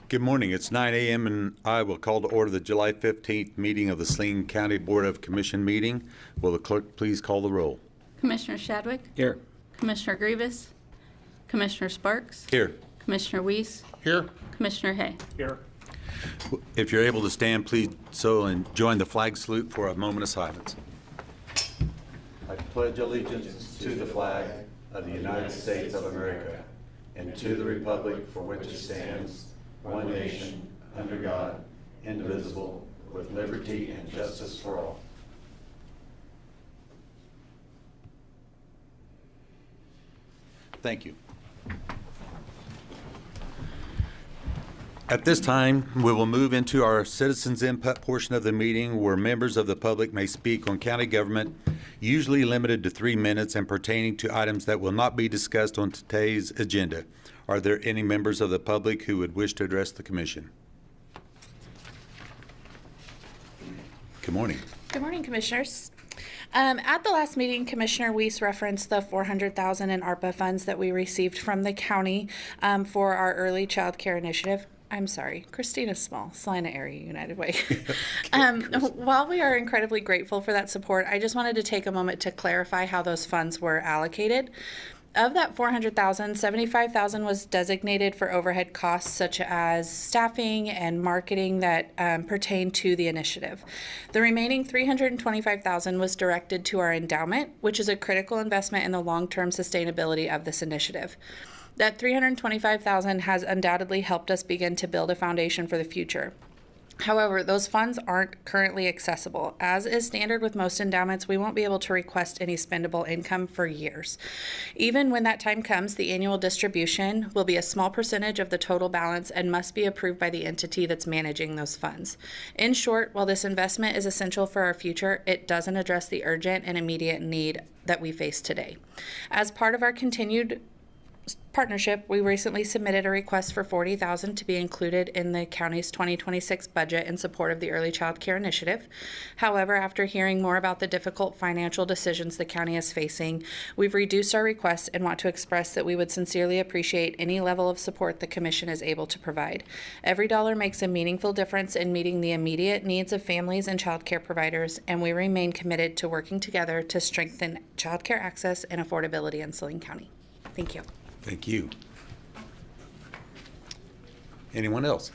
Good morning. It's 9 a.m. and I will call to order the July 15th meeting of the Saline County Board of Commission meeting. Will the clerk please call the roll? Commissioner Shadwick? Here. Commissioner Grievous? Commissioner Sparks? Here. Commissioner Weiss? Here. Commissioner Hay? Here. If you're able to stand, please so and join the flag salute for a moment of silence. I pledge allegiance to the flag of the United States of America and to the republic for which it stands, one nation, under God, indivisible, with liberty and justice for all. Thank you. At this time, we will move into our citizens input portion of the meeting where members of the public may speak on county government, usually limited to 3 minutes and pertaining to items that will not be discussed on today's agenda. Are there any members of the public who would wish to address the commission? Good morning. Good morning, Commissioners. At the last meeting, Commissioner Weiss referenced the $400,000 in ARPA funds that we received from the county for our early child care initiative. I'm sorry, Christina Small, Salina Area United Way. While we are incredibly grateful for that support, I just wanted to take a moment to clarify how those funds were allocated. Of that $400,000, $75,000 was designated for overhead costs such as staffing and marketing that pertain to the initiative. The remaining $325,000 was directed to our endowment, which is a critical investment in the long-term sustainability of this initiative. That $325,000 has undoubtedly helped us begin to build a foundation for the future. However, those funds aren't currently accessible. As is standard with most endowments, we won't be able to request any spendable income for years. Even when that time comes, the annual distribution will be a small percentage of the total balance and must be approved by the entity that's managing those funds. In short, while this investment is essential for our future, it doesn't address the urgent and immediate need that we face today. As part of our continued partnership, we recently submitted a request for $40,000 to be included in the county's 2026 budget in support of the Early Child Care Initiative. However, after hearing more about the difficult financial decisions the county is facing, we've reduced our request and want to express that we would sincerely appreciate any level of support the Commission is able to provide. Every dollar makes a meaningful difference in meeting the immediate needs of families and child care providers, and we remain committed to working together to strengthen child care access and affordability in Saline County. Thank you. Thank you. Anyone else?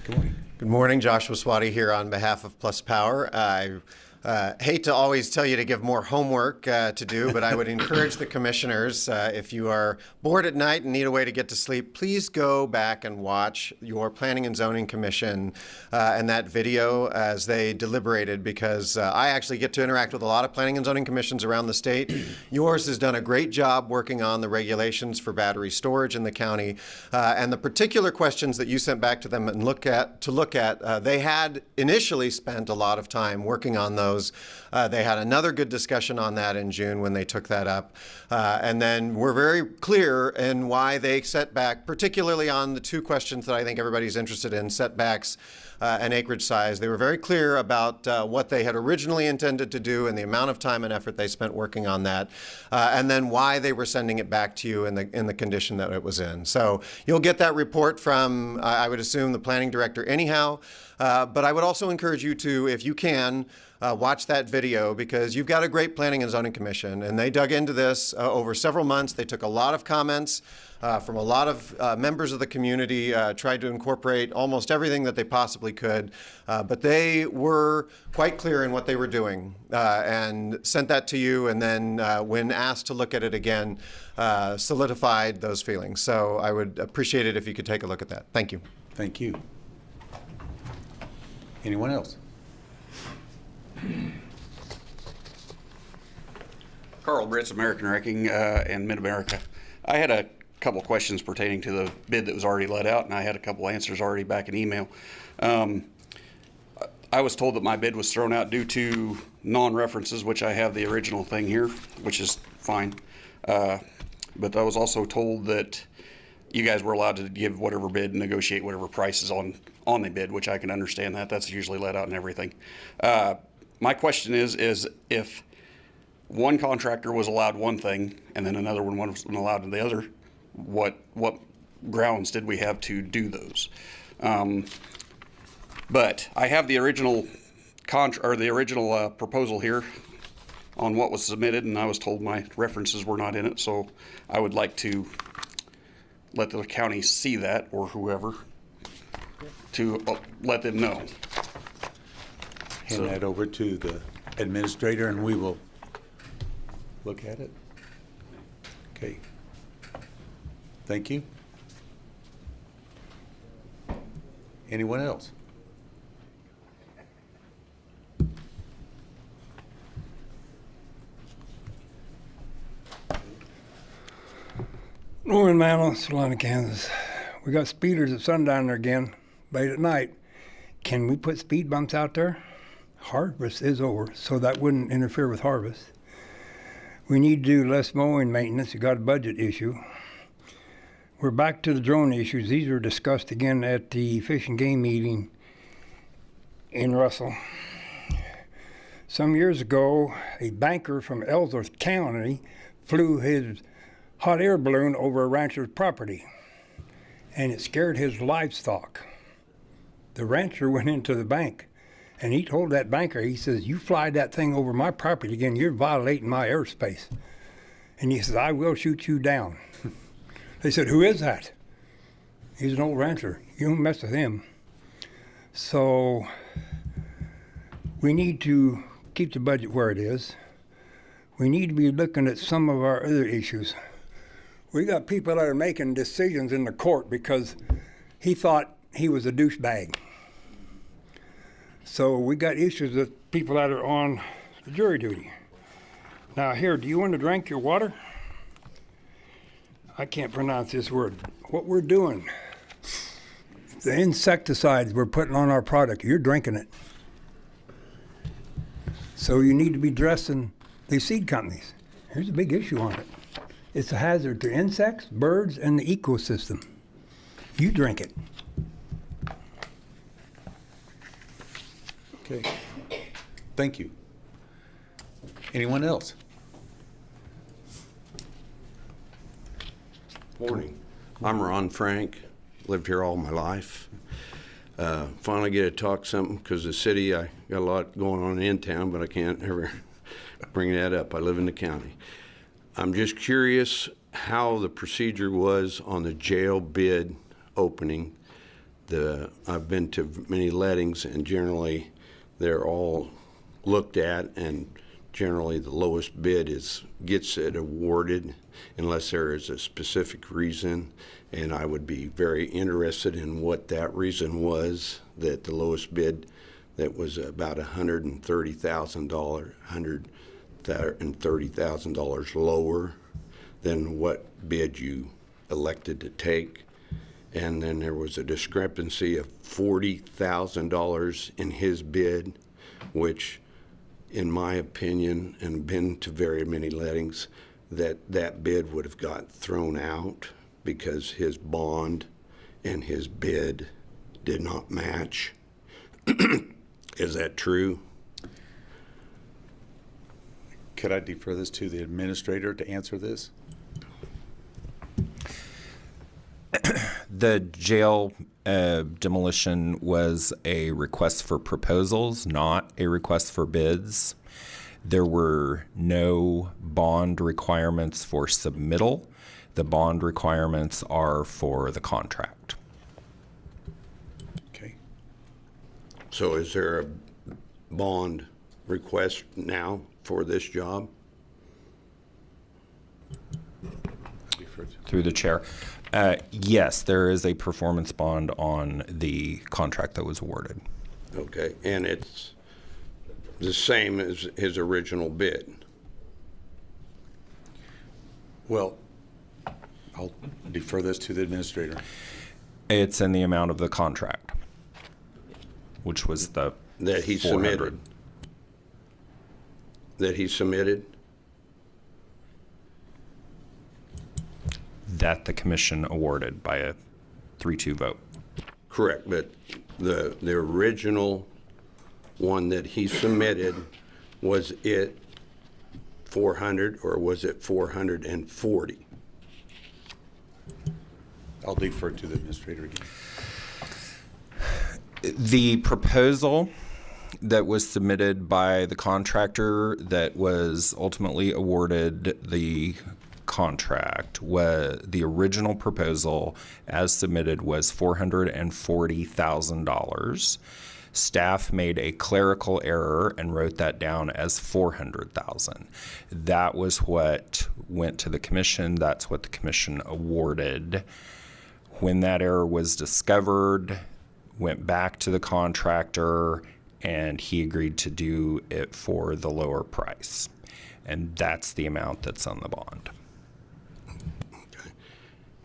Good morning. Good morning, Joshua Swati here on behalf of Plus Power. I hate to always tell you to give more homework to do, but I would encourage the commissioners, if you are bored at night and need a way to get to sleep, please go back and watch your Planning and Zoning Commission and that video as they deliberated, because I actually get to interact with a lot of Planning and Zoning Commissions around the state. Yours has done a great job working on the regulations for battery storage in the county, and the particular questions that you sent back to them and they had initially spent a lot of time working on those. They had another good discussion on that in June when they took that up. And then we're very clear in why they set back, particularly on the two questions that I think everybody's interested in, setbacks and acreage size. They were very clear about what they had originally intended to do and the amount of time and effort they spent working on that, and then why they were sending it back to you in the condition that it was in. So you'll get that report from, I would assume, the planning director anyhow. But I would also encourage you to, if you can, watch that video, because you've got a great Planning and Zoning Commission, and they dug into this over several months. They took a lot of comments from a lot of members of the community, tried to incorporate almost everything that they possibly could, but they were quite clear in what they were doing and sent that to you, and then when asked to look at it again, solidified those feelings. So I would appreciate it if you could take a look at that. Thank you. Thank you. Anyone else? Carl Britz, American Wrecking and Mid-America. I had a couple questions pertaining to the bid that was already let out, and I had a couple answers already back in email. I was told that my bid was thrown out due to non-references, which I have the original thing here, which is fine. But I was also told that you guys were allowed to give whatever bid and negotiate whatever prices on the bid, which I can understand that. That's usually let out and everything. My question is if one contractor was allowed one thing and then another one wasn't allowed the other, what grounds did we have to do those? But I have the original proposal here on what was submitted, and I was told my references were not in it, so I would like to let the county see that, or whoever, to let them know. Hand that over to the administrator and we will look at it. Okay. Thank you. Anyone else? Norman Mantle, Saline, Kansas. We got speeders at sundown there again, late at night. Can we put speed bumps out there? Harvest is over, so that wouldn't interfere with harvest. We need to do less mowing maintenance. We got a budget issue. We're back to the drone issues. These were discussed again at the Fish and Game meeting in Russell. Some years ago, a banker from Ellsworth County flew his hot air balloon over a rancher's property, and it scared his livestock. The rancher went into the bank, and he told that banker, he says, "You fly that thing over my property again, you're violating my airspace." And he says, "I will shoot you down." They said, "Who is that?" "He's an old rancher. You don't mess with him." So we need to keep the budget where it is. We need to be looking at some of our other issues. We got people that are making decisions in the court because he thought he was a douchebag. So we got issues with people that are on jury duty. Now here, do you want to drink your water? I can't pronounce this word. What we're doing, the insecticides we're putting on our product, you're drinking it. So you need to be dressing these seed companies. Here's a big issue on it. It's a hazard to insects, birds, and the ecosystem. You drink it. Okay. Thank you. Anyone else? Morning. I'm Ron Frank. Lived here all my life. Finally get to talk something because the city, I got a lot going on in town, but I can't ever bring that up. I live in the county. I'm just curious how the procedure was on the jail bid opening. I've been to many lettings, and generally they're all looked at, and generally the lowest bid gets it awarded unless there is a specific reason. And I would be very interested in what that reason was, that the lowest bid that was about $130,000 lower than what bid you elected to take. And then there was a discrepancy of $40,000 in his bid, which in my opinion, and been to very many lettings, that bid would have got thrown out because his bond and his bid did not match. Is that true? Could I defer this to the administrator to answer this? The jail demolition was a request for proposals, not a request for bids. There were no bond requirements for submittal. The bond requirements are for the contract. Okay. So is there a bond request now for this job? Through the chair. Yes, there is a performance bond on the contract that was awarded. Okay, and it's the same as his original bid? Well, I'll defer this to the administrator. It's in the amount of the contract, which was the That he 400. submitted? That he submitted? That the commission awarded by a 3-2 vote. Correct, but the original one that he submitted, was it 400 or was it 440? I'll defer to the administrator again. The proposal that was submitted by the contractor that was ultimately awarded the contract, was the original proposal as submitted was $440,000. Staff made a clerical error and wrote that down as $400,000. That was what went to the commission. That's what the commission awarded. When that error was discovered, went back to the contractor, and he agreed to do it for the lower price. And that's the amount that's on the bond.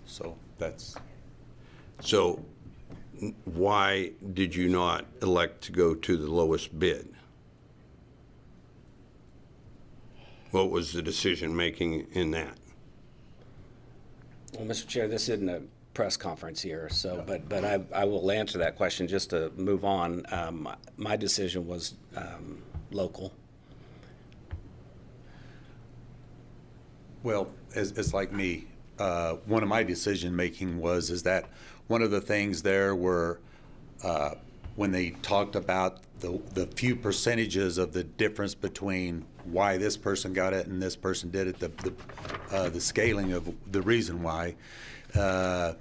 So that's, So why did you not elect to go to the lowest bid? What was the decision-making in that? Well, Mr. Chair, this isn't a press conference here, so, but I will answer that question just to move on. My decision was local. well, it's like me. One of my decision-making is that one of the things there were, when they talked about the few percentages of the difference between why this person got it and this person did it, the scaling of the reason why, I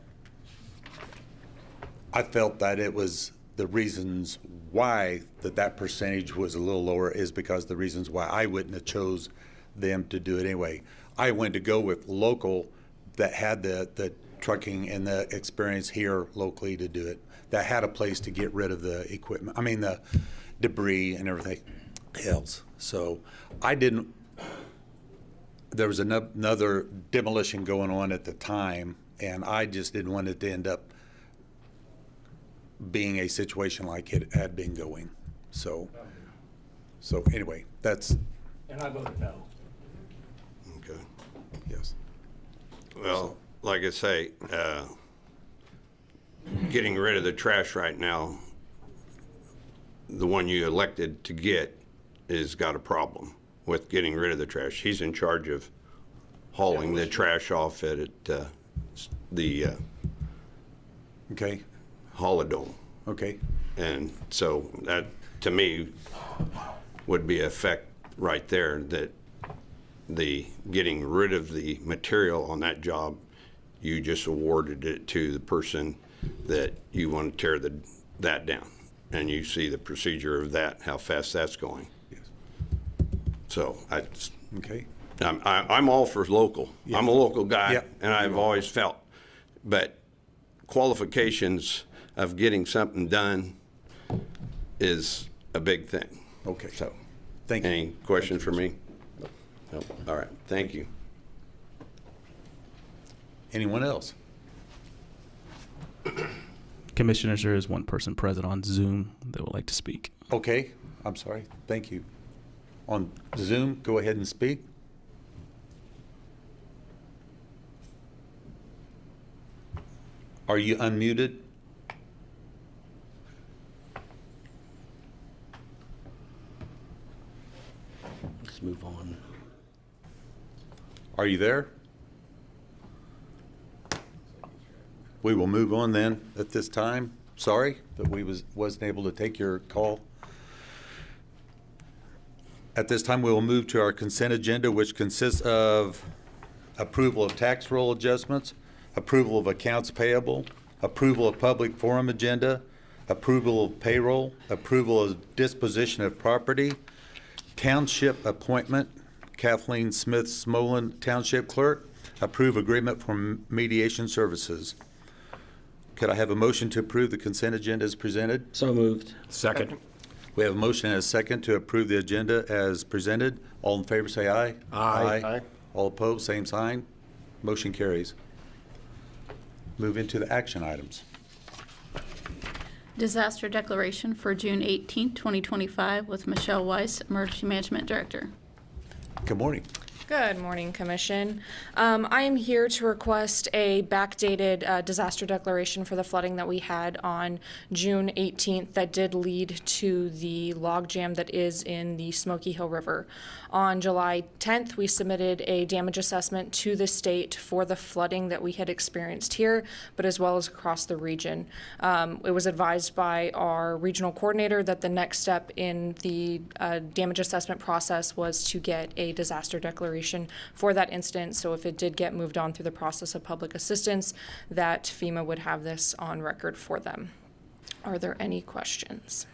felt that it was the reasons why that percentage was a little lower is because the reasons why I wouldn't have chose them to do it anyway. I went to go with local that had the trucking and the experience here locally to do it, that had a place to get rid of the equipment, I mean the debris and everything else. So I didn't, there was another demolition going on at the time, and I just didn't want it to end up being a situation like it had been going. So anyway, that's, And I voted no. Okay. yes. Well, like I say, getting rid of the trash right now, the one you elected to get has got a problem with getting rid of the trash. He's in charge of hauling the trash off at the Okay, Holodome. okay, And so that, to me, would be a effect right there, that the getting rid of the material on that job, you just awarded it to the person that you want to tear that down. And you see the procedure of that, how fast that's going. yes, So okay, I'm all for local. Yeah. I'm a local guy, Yeah. and I've always felt. But qualifications of getting something done is a big thing. okay. So, Thank you. any questions for me? No. All right. Thank you. Anyone else? Commissioners, there is one person present on Zoom that would like to speak. Okay, I'm sorry, thank you. On Zoom, go ahead and speak. Are you unmuted? Let's move on. Are you there? We will move on then at this time. Sorry that we wasn't able to take your call. At this time, we will move to our consent agenda, which consists of approval of tax roll adjustments, approval of accounts payable, approval of public forum agenda, approval of payroll, approval of disposition of property, township appointment, Kathleen Smith Smolin, Township Clerk, approve agreement for mediation services. Could I have a motion to approve the consent agenda as presented? So moved. Second. We have a motion and a second to approve the agenda as presented. All in favor, say aye. Aye. All opposed, same sign. Motion carries. Move into the action items. Disaster declaration for June 18, 2025 with Michelle Weiss, Emergency Management Director. Good morning. Good morning, Commission. I am here to request a backdated disaster declaration for the flooding that we had on June 18th that did lead to the logjam that is in the Smoky Hill River. On July 10th, we submitted a damage assessment to the state for the flooding that we had experienced here, but as well as across the region. It was advised by our regional coordinator that the next step in the damage assessment process was to get a disaster declaration for that incident. So if it did get moved on through the process of public assistance, that FEMA would have this on record for them. Are there any questions?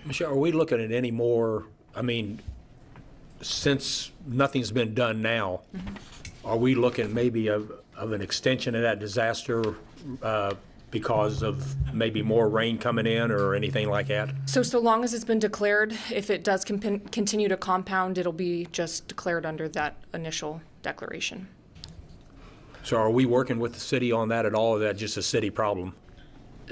Michelle, are we looking at any more, since nothing's been done now, are we looking maybe of an extension of that disaster because of maybe more rain coming in or anything like that? So long as it's been declared, if it does continue to compound, it'll be just declared under that initial declaration. So are we working with the city on that at all, or is that just a city problem?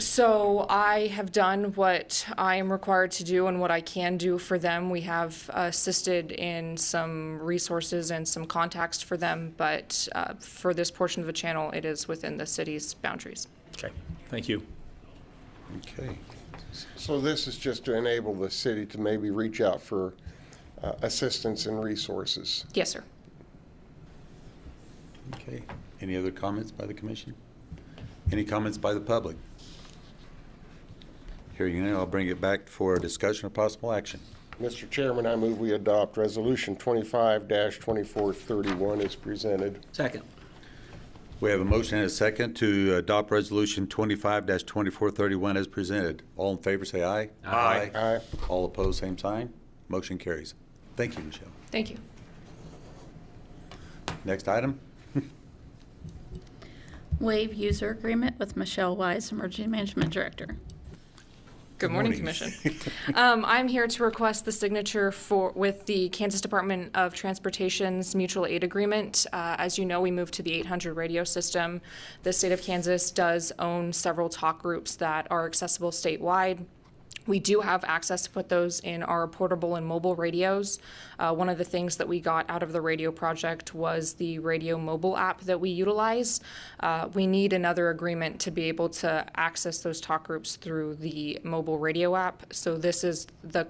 So I have done what I am required to do and what I can do for them. We have assisted in some resources and some contacts for them, but for this portion of the channel, it is within the city's boundaries. Okay, thank you. Okay. So this is just to enable the city to maybe reach out for assistance and resources? Yes, sir. Okay. Any other comments by the commission? Any comments by the public? Hearing none, I'll bring it back for a discussion of possible action. Mr. Chairman, I move we adopt Resolution 25-2431 as presented. Second. We have a motion and a second to adopt Resolution 25-2431 as presented. All in favor say aye. Aye. Aye. All opposed, same sign. Motion carries. Thank you, Michelle. Thank you. Next item. Waive user agreement with Michelle Wise, Emergency Management Director. Good morning, Commission. I'm here to request the signature with the Kansas Department of Transportation's mutual aid agreement. As you know, we moved to the 800 radio system. The state of Kansas does own several talk groups that are accessible statewide. We do have access to put those in our portable and mobile radios. One of the things that we got out of the radio project was the radio mobile app that we utilize. We need another agreement to be able to access those talk groups through the mobile radio app. So this is the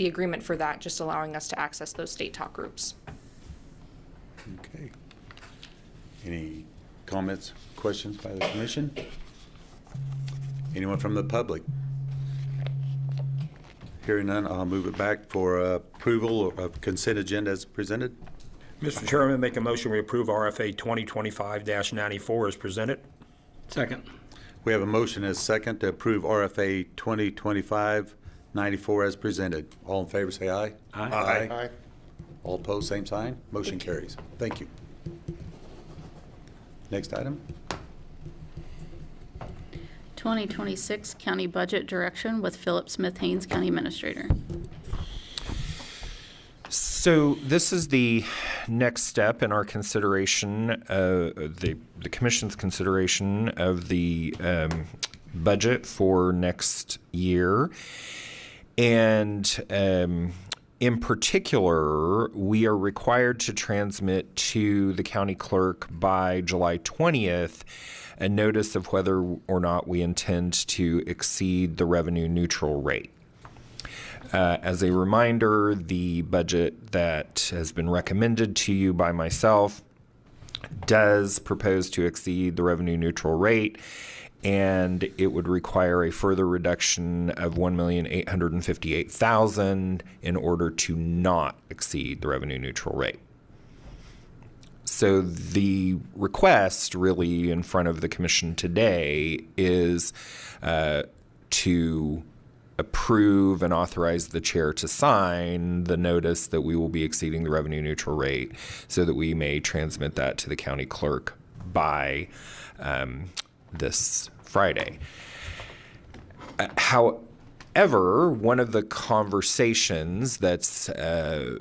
agreement for that, just allowing us to access those state talk groups. Okay. Any comments, questions by the commission? Anyone from the public? Hearing none, I'll move it back for approval of consent agenda as presented. Mr. Chairman, make a motion we approve RFA 2025-94 as presented. Second. We have a motion and a second to approve RFA 2025-94 as presented. All in favor say aye. Aye. Aye. All opposed, same sign. Motion carries. Thank you. Next item. 2026 County Budget Direction with Philip Smith Haynes, County Administrator. So this is the next step in our consideration, the Commission's consideration of the budget for next year. And in particular, we are required to transmit to the county clerk by July 20th a notice of whether or not we intend to exceed the revenue neutral rate. As a reminder, the budget that has been recommended to you by myself does propose to exceed the revenue neutral rate, and it would require a further reduction of $1,858,000 in order to not exceed the revenue neutral rate. So the request really in front of the commission today is to approve and authorize the chair to sign the notice that we will be exceeding the revenue neutral rate so that we may transmit that to the county clerk by this Friday. However, one of the conversations that's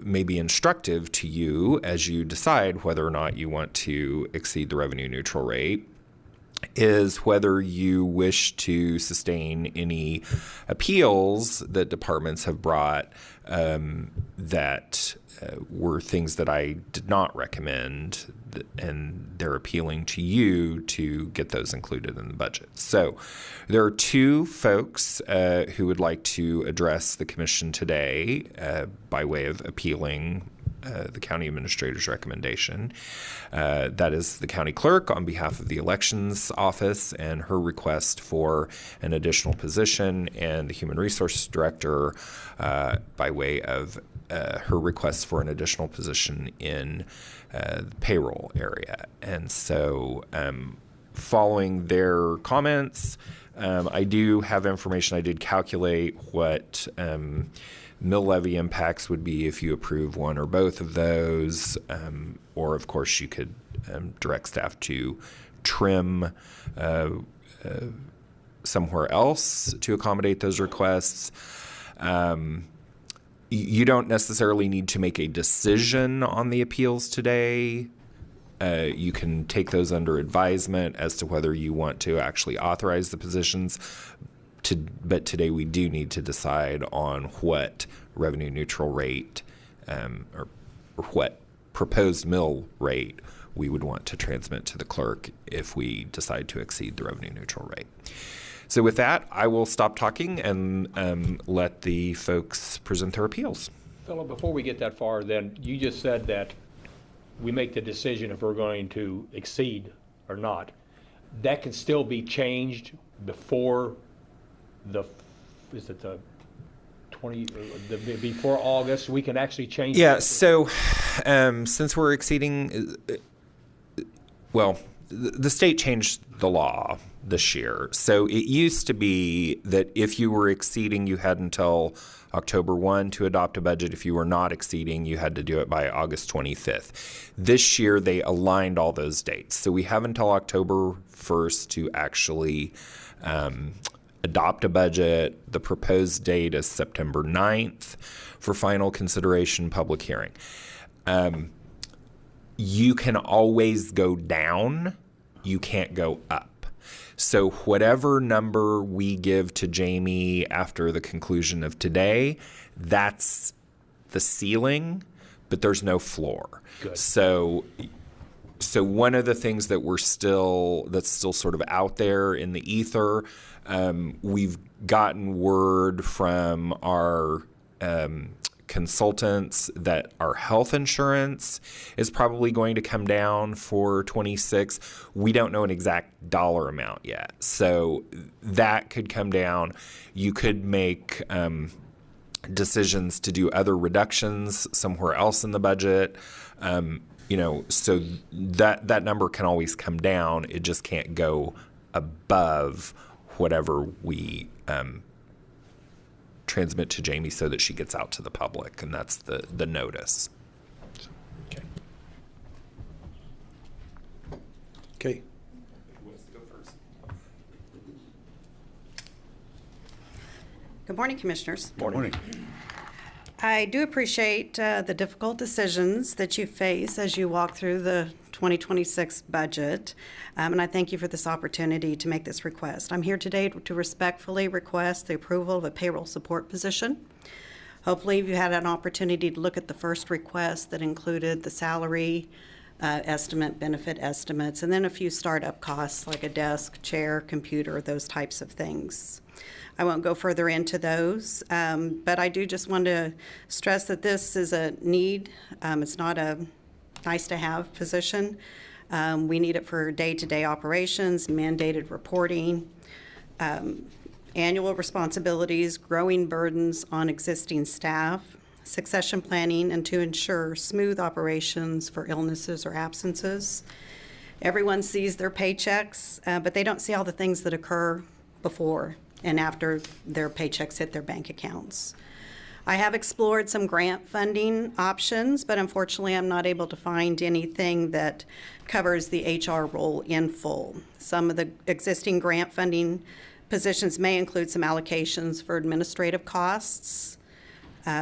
maybe instructive to you as you decide whether or not you want to exceed the revenue neutral rate is whether you wish to sustain any appeals that departments have brought that were things that I did not recommend, and they're appealing to you to get those included in the budget. So there are two folks who would like to address the commission today by way of appealing the county administrator's recommendation. That is the county clerk on behalf of the elections office and her request for an additional position, and the human resources director by way of her request for an additional position in the payroll area. And so following their comments, I do have information. I did calculate what mill levy impacts would be if you approve one or both of those, or of course you could direct staff to trim somewhere else to accommodate those requests. You don't necessarily need to make a decision on the appeals today. You can take those under advisement as to whether you want to actually authorize the positions. But today we do need to decide on what revenue neutral rate or what proposed mill rate we would want to transmit to the clerk if we decide to exceed the revenue neutral rate. So with that, I will stop talking and let the folks present their appeals. Philip, before we get that far, then, you just said that we make the decision if we're going to exceed or not. That can still be changed before is it the 20, before August? We can actually change. Yeah, so since we're exceeding, well, the state changed the law this year. So it used to be that if you were exceeding, you had until October 1 to adopt a budget. If you were not exceeding, you had to do it by August 25th. This year, they aligned all those dates. So we have until October 1st to actually adopt a budget. The proposed date is September 9th for final consideration, public hearing. You can always go down. You can't go up. So whatever number we give to Jamie after the conclusion of today, that's the ceiling, but there's no floor. Good. So one of the things that that's still sort of out there in the ether, we've gotten word from our consultants that our health insurance is probably going to come down for 26. We don't know an exact dollar amount yet. So that could come down. You could make decisions to do other reductions somewhere else in the budget. So that number can always come down. It just can't go above whatever we transmit to Jamie so that she gets out to the public, and that's the notice. Okay. Who wants to go first? Good morning, Commissioners. Morning. I do appreciate the difficult decisions that you face as you walk through the 2026 budget, and I thank you for this opportunity to make this request. I'm here today to respectfully request the approval of a payroll support position. Hopefully, you had an opportunity to look at the first request that included the salary estimate, benefit estimates, and then a few startup costs like a desk, chair, computer, those types of things. I won't go further into those, but I do just want to stress that this is a need. It's not a nice-to-have position. We need it for day-to-day operations, mandated reporting, annual responsibilities, growing burdens on existing staff, succession planning, and to ensure smooth operations for illnesses or absences. Everyone sees their paychecks, but they don't see all the things that occur before and after their paychecks hit their bank accounts. I have explored some grant funding options, but unfortunately I'm not able to find anything that covers the HR role in full. Some of the existing grant funding positions may include some allocations for administrative costs,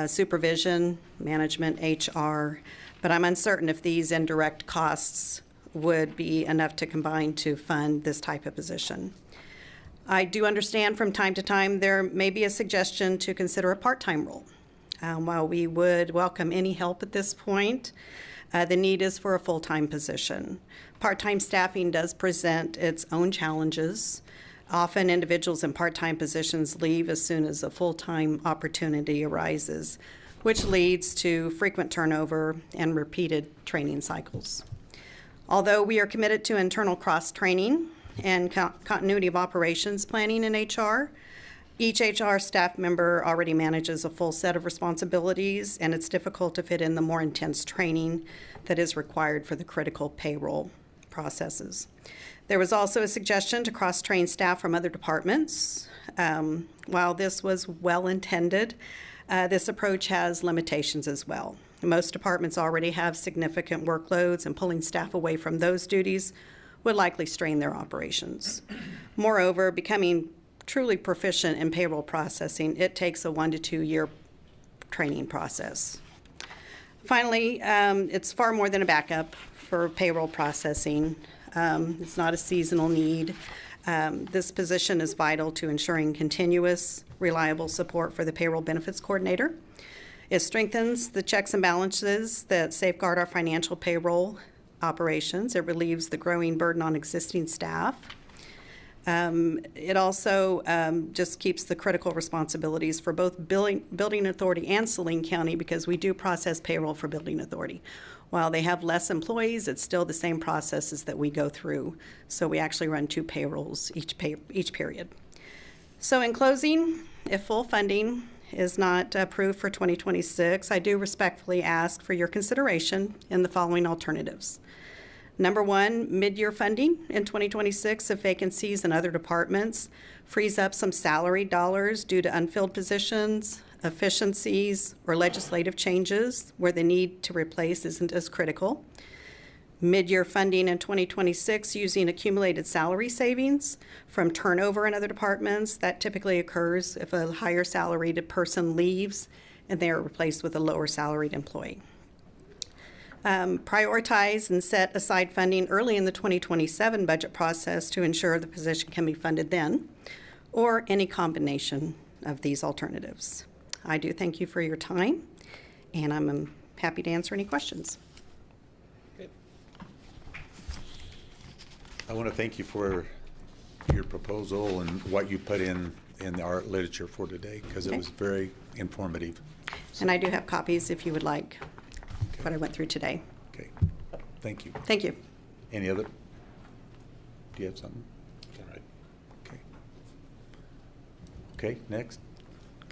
supervision, management, HR, but I'm uncertain if these indirect costs would be enough to combine to fund this type of position. I do understand from time to time there may be a suggestion to consider a part-time role. While we would welcome any help at this point, the need is for a full-time position. Part-time staffing does present its own challenges. Often individuals in part-time positions leave as soon as a full-time opportunity arises, which leads to frequent turnover and repeated training cycles. Although we are committed to internal cross-training and continuity of operations planning in HR, each HR staff member already manages a full set of responsibilities, and it's difficult to fit in the more intense training that is required for the critical payroll processes. There was also a suggestion to cross-train staff from other departments. While this was well-intended, this approach has limitations as well. Most departments already have significant workloads, and pulling staff away from those duties would likely strain their operations. Moreover, becoming truly proficient in payroll processing, it takes a 1 to 2 year training process. Finally, it's far more than a backup for payroll processing. It's not a seasonal need. This position is vital to ensuring continuous, reliable support for the payroll benefits coordinator. It strengthens the checks and balances that safeguard our financial payroll operations. It relieves the growing burden on existing staff. It also just keeps the critical responsibilities for both Building Authority and Saline County, because we do process payroll for Building Authority. While they have less employees, it's still the same processes that we go through. So we actually run 2 payrolls each period. So in closing, if full funding is not approved for 2026, I do respectfully ask for your consideration in the following alternatives. Number 1, mid-year funding in 2026 if vacancies in other departments frees up some salary dollars due to unfilled positions, efficiencies, or legislative changes where the need to replace isn't as critical. Mid-year funding in 2026 using accumulated salary savings from turnover in other departments. That typically occurs if a higher salaried person leaves and they are replaced with a lower salaried employee. Prioritize and set aside funding early in the 2027 budget process to ensure the position can be funded then, or any combination of these alternatives. I do thank you for your time, and I'm happy to answer any questions. I want to thank you for your proposal and what you put in the art literature for today, because it was very informative. And I do have copies if you would like what I went through today. Okay, thank you. Thank you. Any other? Do you have something? All right. Okay. Okay, next.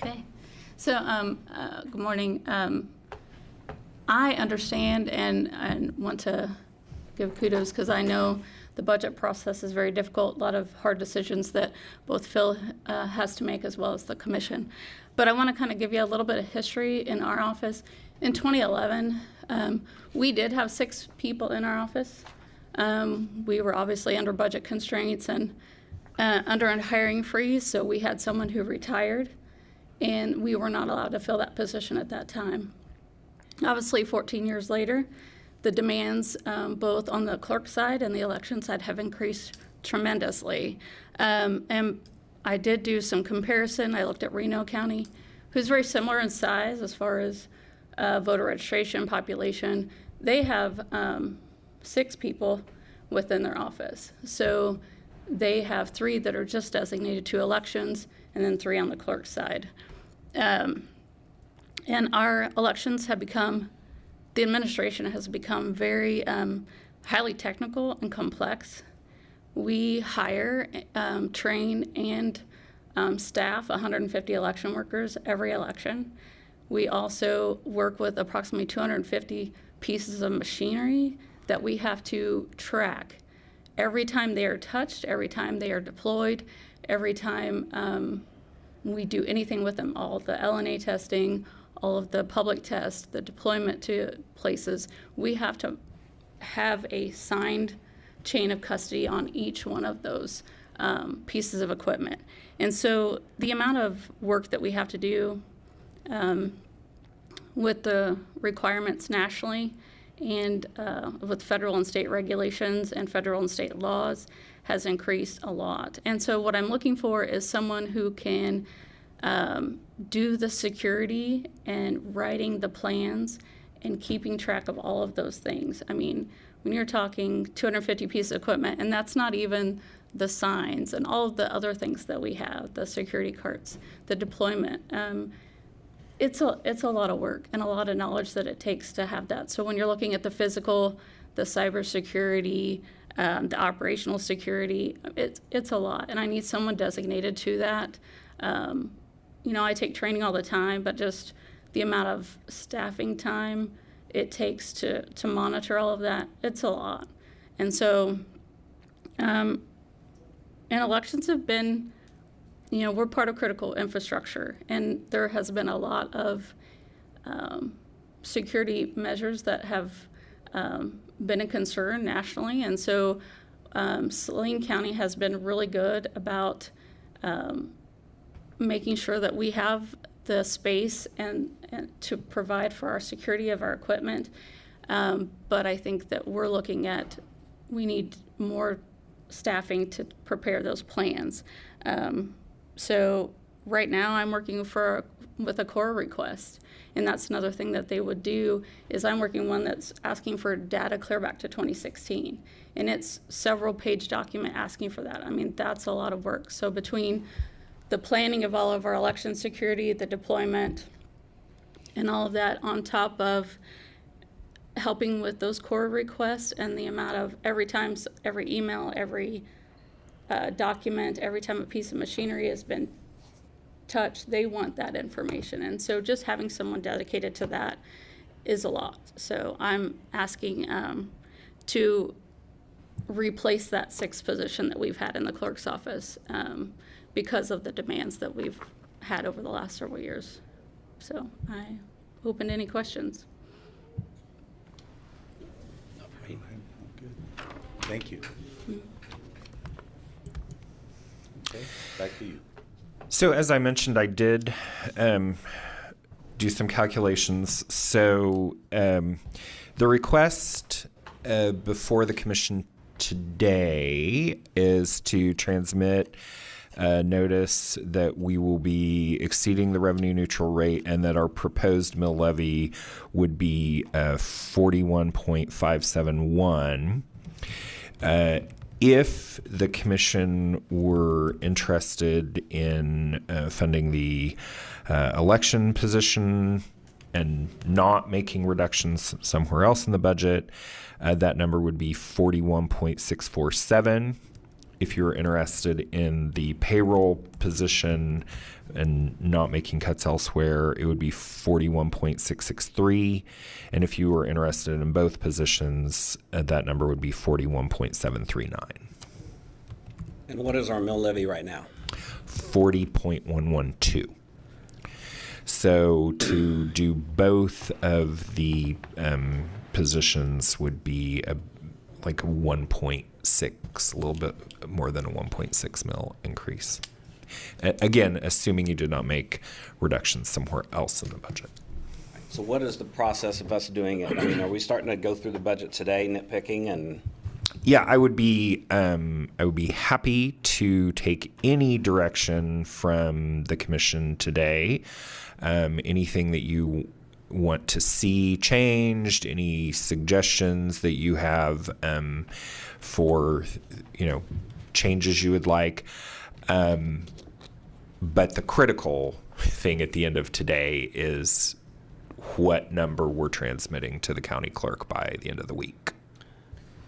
Okay. So, good morning. I understand and want to give kudos because I know the budget process is very difficult, a lot of hard decisions that both Phil has to make as well as the commission. But I want to kind of give you a little bit of history in our office. In 2011, we did have 6 people in our office. We were obviously under budget constraints and under a hiring freeze, so we had someone who retired, and we were not allowed to fill that position at that time. Obviously, 14 years later, the demands both on the clerk side and the election side have increased tremendously. And I did do some comparison. I looked at Reno County, who's very similar in size as far as voter registration population. They have 6 people within their office. So they have 3 that are just designated to elections and then 3 on the clerk side. And our elections have become, the administration has become very highly technical and complex. We hire, train, and staff 150 election workers every election. We also work with approximately 250 pieces of machinery that we have to track every time they are touched, every time they are deployed, every time we do anything with them, all the LNA testing, all of the public tests, the deployment to places. We have to have a signed chain of custody on each one of those pieces of equipment. And so the amount of work that we have to do with the requirements nationally and with federal and state regulations and federal and state laws has increased a lot. And so what I'm looking for is someone who can do the security and writing the plans and keeping track of all of those things. I mean, when you're talking 250 pieces of equipment, and that's not even the signs and all of the other things that we have, the security carts, the deployment, it's a lot of work and a lot of knowledge that it takes to have that. So when you're looking at the physical, the cybersecurity, the operational security, it's a lot, and I need someone designated to that. You know, I take training all the time, but just the amount of staffing time it takes to monitor all of that, it's a lot. And so, and elections have been, you know, we're part of critical infrastructure, and there has been a lot of security measures that have been a concern nationally. And so Saline County has been really good about making sure that we have the space and to provide for our security of our equipment. But I think that we're looking at, we need more staffing to prepare those plans. So right now I'm working with a core request, and that's another thing that they would do is I'm working one that's asking for data clear back to 2016, and it's several page document asking for that. I mean, that's a lot of work. So between the planning of all of our election security, the deployment, and all of that on top of helping with those core requests and the amount of every email, every document, every time a piece of machinery has been touched, they want that information. And so just having someone dedicated to that is a lot. So I'm asking to replace that sixth position that we've had in the clerk's office because of the demands that we've had over the last several years. So I open to any questions. Thank you. Okay, back to you. So as I mentioned, I did do some calculations. So the request before the commission today is to transmit a notice that we will be exceeding the revenue neutral rate and that our proposed mill levy would be 41.571. If the commission were interested in funding the election position and not making reductions somewhere else in the budget, that number would be 41.647. If you're interested in the payroll position and not making cuts elsewhere, it would be 41.663. And if you were interested in both positions, that number would be 41.739. And what is our mill levy right now? 40.112. So to do both of the positions would be like a 1.6, a little bit more than a 1.6 mil increase. Again, assuming you did not make reductions somewhere else in the budget. So what is the process of us doing it? I mean, are we starting to go through the budget today, nitpicking and? Yeah, I would be happy to take any direction from the commission today. Anything that you want to see changed, any suggestions that you have for, changes you would like. But the critical thing at the end of today is what number we're transmitting to the county clerk by the end of the week.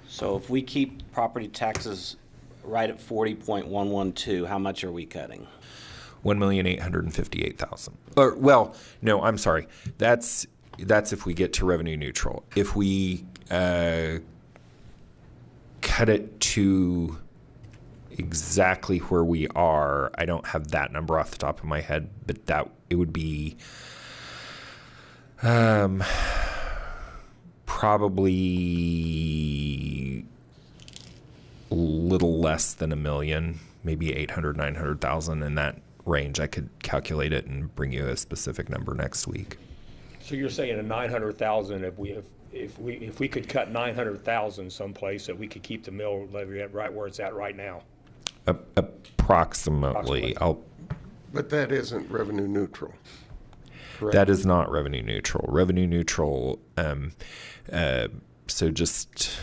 So if we keep property taxes right at 40.112, how much are we cutting? $1,858,000. Or, well, no, I'm sorry. That's if we get to revenue neutral. If we cut it to exactly where we are, I don't have that number off the top of my head, but that it would be probably a little less than $1 million, maybe 800, 900,000 in that range. I could calculate it and bring you a specific number next week. So you're saying a 900,000 if we could cut 900,000 someplace, that we could keep the mill levy at right where it's at right now. Approximately. But that isn't revenue neutral. Correct. That is not revenue neutral. Revenue neutral. So just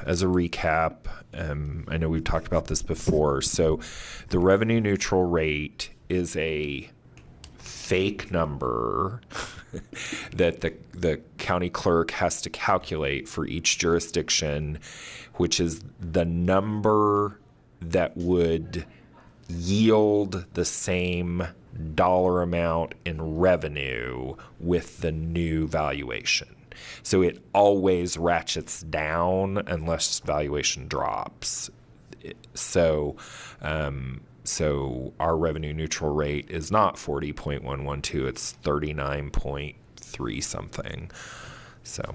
as a recap, I know we've talked about this before. So the revenue neutral rate is a fake number that the county clerk has to calculate for each jurisdiction, which is the number that would yield the same dollar amount in revenue with the new valuation. So it always ratchets down unless valuation drops. So our revenue neutral rate is not 40.112, it's 39.3 something. So.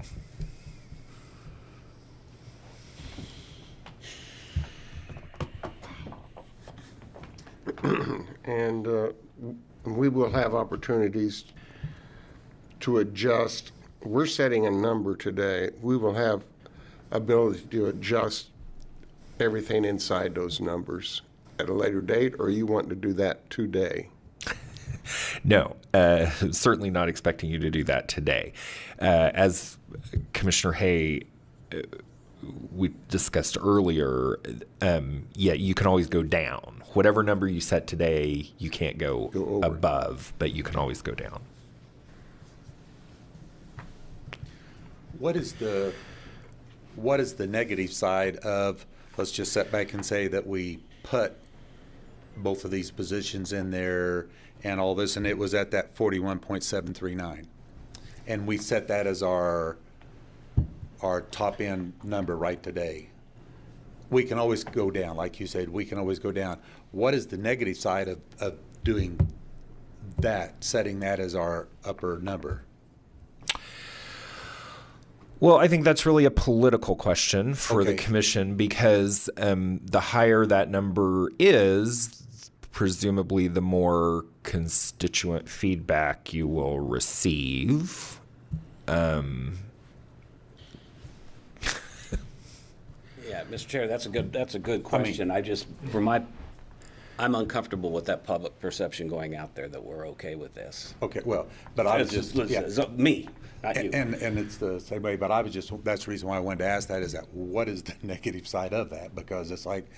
And we will have opportunities to adjust. We're setting a number today. We will have ability to adjust everything inside those numbers at a later date, or you want to do that today? No, certainly not expecting you to do that today. As Commissioner Hay, we discussed earlier, you can always go down. Whatever number you set today, you can't go above, but you can always go down. What is the negative side of, let's just sit back and say that we put both of these positions in there and all this, and it was at that 41.739, and we set that as our top end number right today. We can always go down, like you said, we can always go down. What is the negative side of doing that, setting that as our upper number? Well, I think that's really a political question for the commission, because the higher that number is, presumably the more constituent feedback you will receive. Yeah, Mr. Chair, that's a good question. I'm uncomfortable with that public perception going out there that we're okay with this. Okay, well, but I was just, me, not you. And it's the same way, but I was just, that's the reason why I wanted to ask that, is that what is the negative side of that? Because it's like,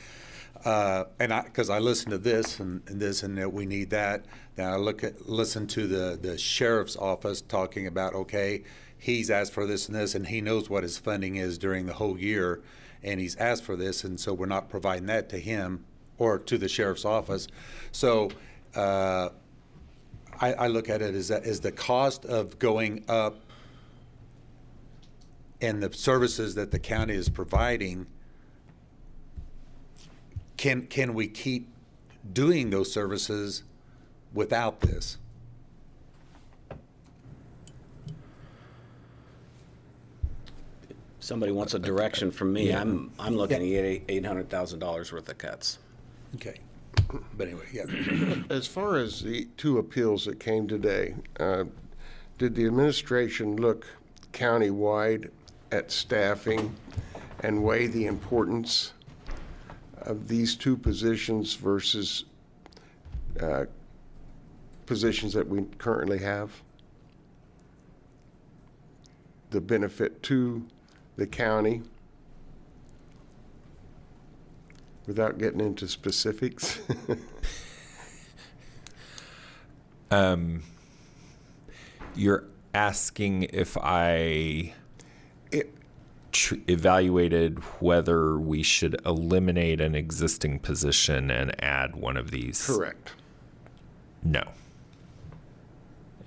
because I listen to this and that we need that. Then I listen to the sheriff's office talking about, okay, he's asked for this and this, and he knows what his funding is during the whole year, and he's asked for this, and so we're not providing that to him or to the sheriff's office. So I look at it as the cost of going up and the services that the county is providing. Can we keep doing those services without this? Somebody wants a direction from me. I'm looking at $800,000 worth of cuts. Okay. But anyway, yeah. As far as the two appeals that came today, did the administration look countywide at staffing and weigh the importance of these two positions versus positions that we currently have? The benefit to the county, without getting into specifics? You're asking if I evaluated whether we should eliminate an existing position and add one of these? Correct. No.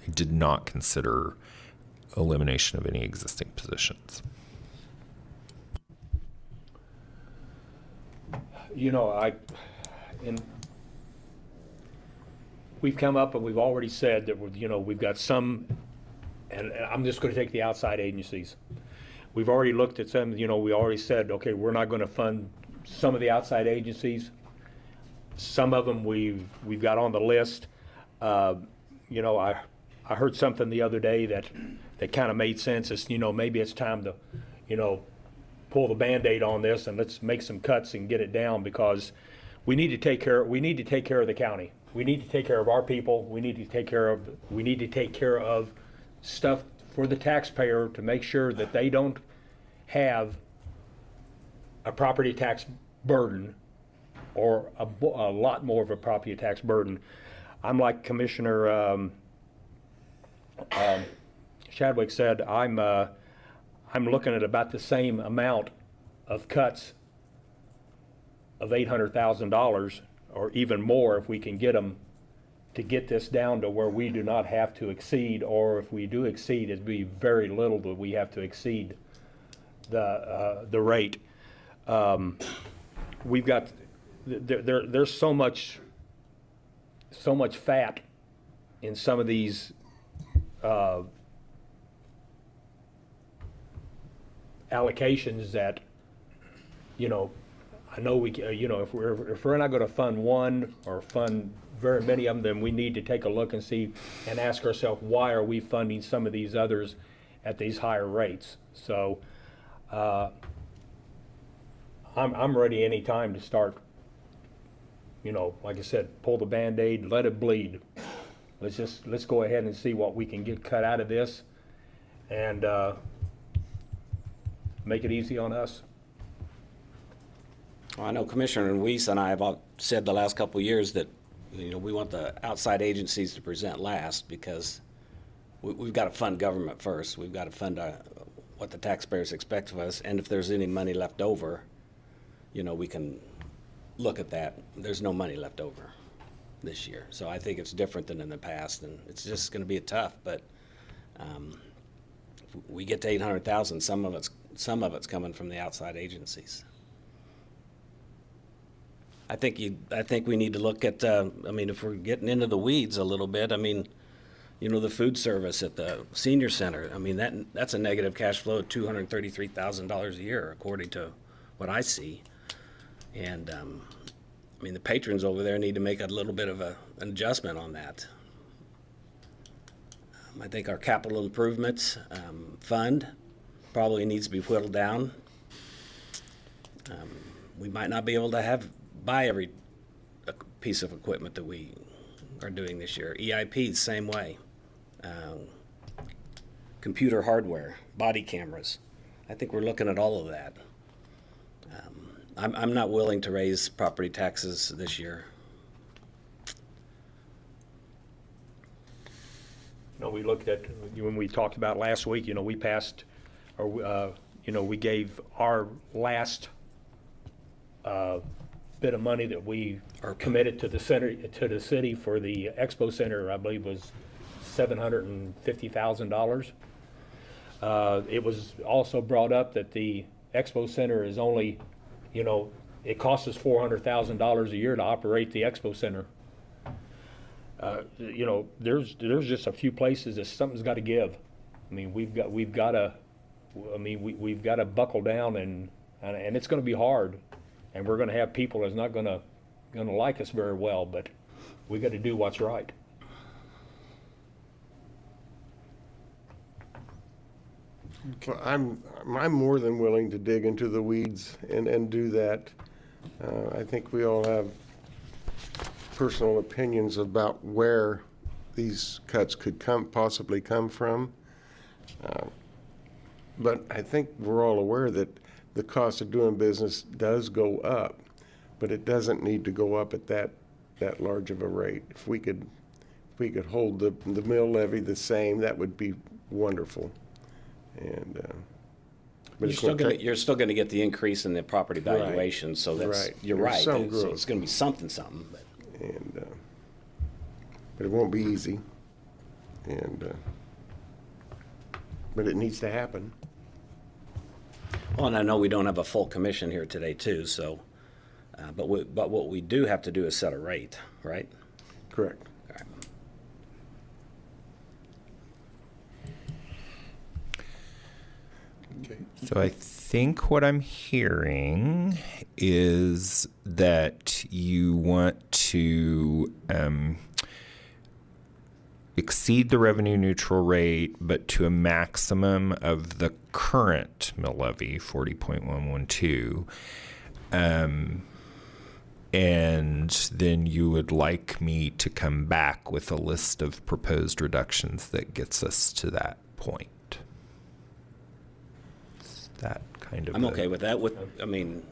I did not consider elimination of any existing positions. You know, we've come up and we've already said that we've got some, and I'm just going to take the outside agencies. We've already looked at some. We already said, okay, we're not going to fund some of the outside agencies. Some of them we've got on the list. I heard something the other day that that kind of made sense. It's, maybe it's time to, pull the Band-Aid on this and let's make some cuts and get it down, because we need to take care of the county. We need to take care of our people. We need to take care of stuff for the taxpayer to make sure that they don't have a property tax burden, or a lot more of a property tax burden. I'm like Commissioner Chadwick said, I'm looking at about the same amount of cuts of $800,000, or even more if we can get them, to get this down to where we do not have to exceed, or if we do exceed, it'd be very little that we have to exceed the rate. We've got, there's so much fat in some of these allocations that, I know we, if we're not going to fund one or fund very many of them, then we need to take a look and see and ask ourselves, why are we funding some of these others at these higher rates? So I'm ready anytime to start, like I said, pull the Band-Aid, let it bleed. Let's go ahead and see what we can get cut out of this, and make it easy on us. Well, I know Commissioner Weiss and I have all said the last couple of years that, we want the outside agencies to present last, because we've got to fund government first. We've got to fund what the taxpayers expect of us, and if there's any money left over, we can look at that. There's no money left over this year, so I think it's different than in the past, and it's just going to be tough. But if we get to 800,000, some of it's coming from the outside agencies. I think we need to look at, if we're getting into the weeds a little bit, the food service at the senior center, that's a negative cash flow of $233,000 a year, according to what I see. And, the patrons over there need to make a little bit of an adjustment on that. I think our capital improvements fund probably needs to be whittled down. We might not be able to buy every piece of equipment that we are doing this year. EIP, the same way. Computer hardware, body cameras. I think we're looking at all of that. I'm not willing to raise property taxes this year. We looked at, when we talked about last week, we passed, or we gave our last bit of money that we are committed to the city for the Expo Center, I believe was $750,000. It was also brought up that the Expo Center is only, it costs us $400,000 a year to operate the Expo Center. There's just a few places that something's got to give. We've got to buckle down, and it's going to be hard. And we're going to have people that's not going to like us very well, but we got to do what's right. Well, I'm more than willing to dig into the weeds and do that. I think we all have personal opinions about where these cuts could possibly come from. But I think we're all aware that the cost of doing business does go up, but it doesn't need to go up at that large of a rate. If we could hold the mill levy the same, that would be wonderful. And but you're still going to get the increase in the property valuation, right. So that's you're right. So it's going to be something. But. And but it won't be easy. And but it needs to happen. Well, and I know we don't have a full commission here today, too. So, but what we do have to do is set a rate, right? Correct. All right. Okay. So I think what I'm hearing is that you want to exceed the revenue neutral rate, but to a maximum of the current mill levy, 40.112. And then you would like me to come back with a list of proposed reductions that gets us to that point. Is that kind of I'm okay with that. I mean,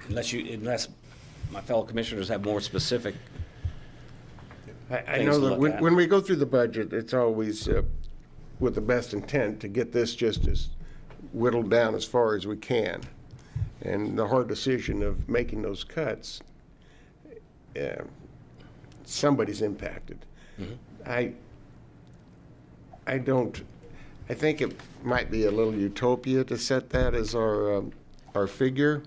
unless my fellow commissioners have more specific. I things know to that look when, at. when we go through the budget, it's always with the best intent to get this just as whittled down as far as we can. And the hard decision of making those cuts, somebody's impacted. I think it might be a little utopia to set that as our figure,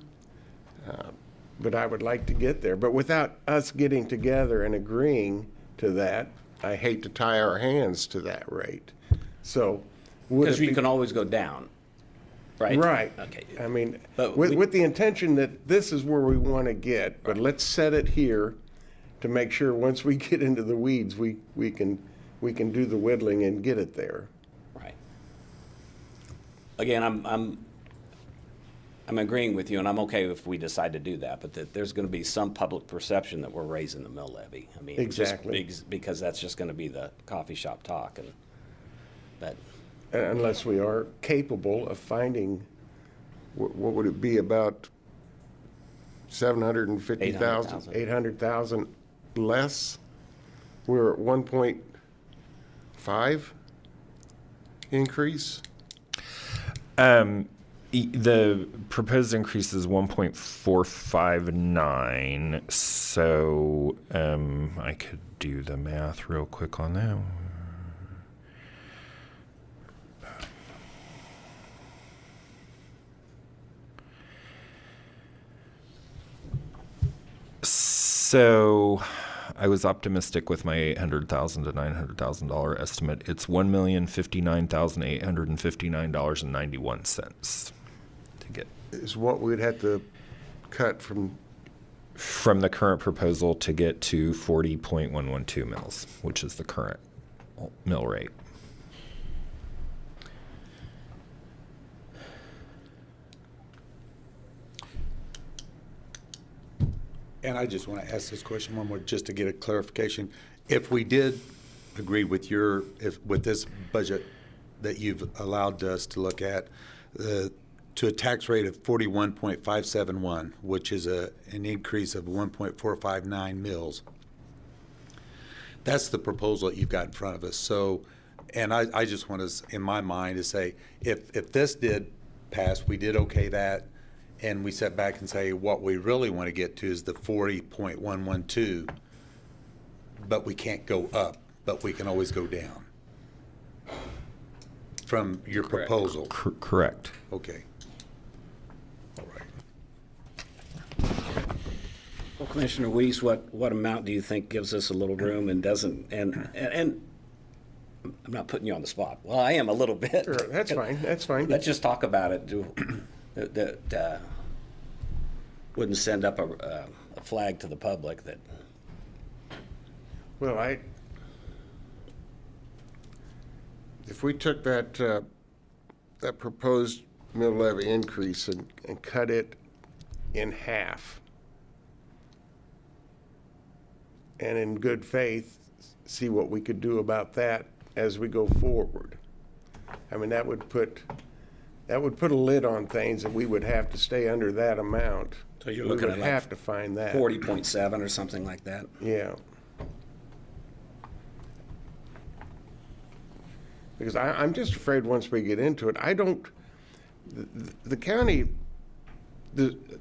but I would like to get there. But without us getting together and agreeing to that, I hate to tie our hands to that rate. So would Because it you be- can always go down, right? Right. Okay. I mean, But with the intention that this is where we want to get, but let's set it here to make sure once we get into the weeds, we can do the whittling and get it there. Right. Again, I'm agreeing with you, and I'm okay if we decide to do that, but that there's going to be some public perception that we're raising the mill levy. I mean, Exactly. because that's just going to be the coffee shop talk, and that. Unless we are capable of finding, what would it be, about 750,000, 800,000 less? We're at 1.5 increase? The proposed increase is 1.459, so I could do the math real quick on that. So I was optimistic with my $800,000 to $900,000 estimate. It's $1,059,859.91 to get Is what we'd have to cut from the current proposal to get to 40.112 mils, which is the current mill rate. And I just want to ask this question one more, just to get a clarification. If we did agree with with this budget that you've allowed us to look at, to a tax rate of 41.571, which is an increase of 1.459 mils, that's the proposal that you've got in front of us. So, and I just want to, in my mind, to say, if this did pass, we did okay that, and we sit back and say, what we really want to get to is the 40.112, but we can't go up, but we can always go down from your proposal. Correct. Okay. All right. Well, Commissioner Weiss, what amount do you think gives us a little room and doesn't, and I'm not putting you on the spot. Well, I am a little bit. Sure, that's fine, that's fine. Let's just talk about it. That wouldn't send up a flag to the public that. Well, if we took that proposed mill levy increase and cut it in half, and in good faith, see what we could do about that as we go forward. I mean, that would put a lid on things, and we would have to stay under that amount. So you're looking at We would have to find that. 40.7 or something like that. Yeah. Because I'm just afraid once we get into it, the county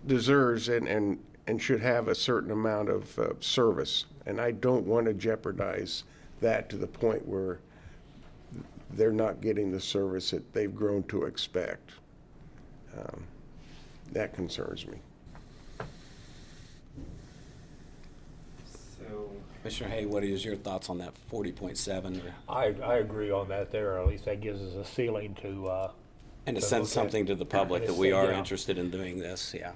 deserves and should have a certain amount of service, and I don't want to jeopardize that to the point where they're not getting the service that they've grown to expect. That concerns me. Commissioner Hay, what is your thoughts on that 40.7? I agree on that there. At least that gives us a ceiling to. And to to send look at. something to the public And that to we say, are yeah. interested in doing this, yeah.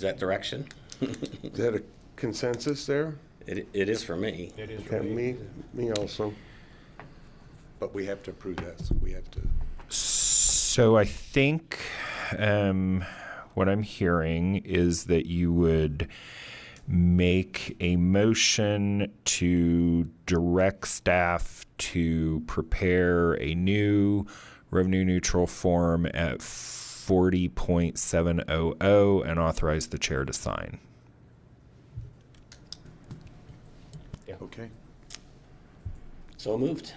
Is that direction? Is that a consensus there? It is for me. It is Okay, me also. But we have to approve that, so we have to. So I think what I'm hearing is that you would make a motion to direct staff to prepare a new revenue neutral form at 40.700 and authorize the chair to sign. Okay. So moved.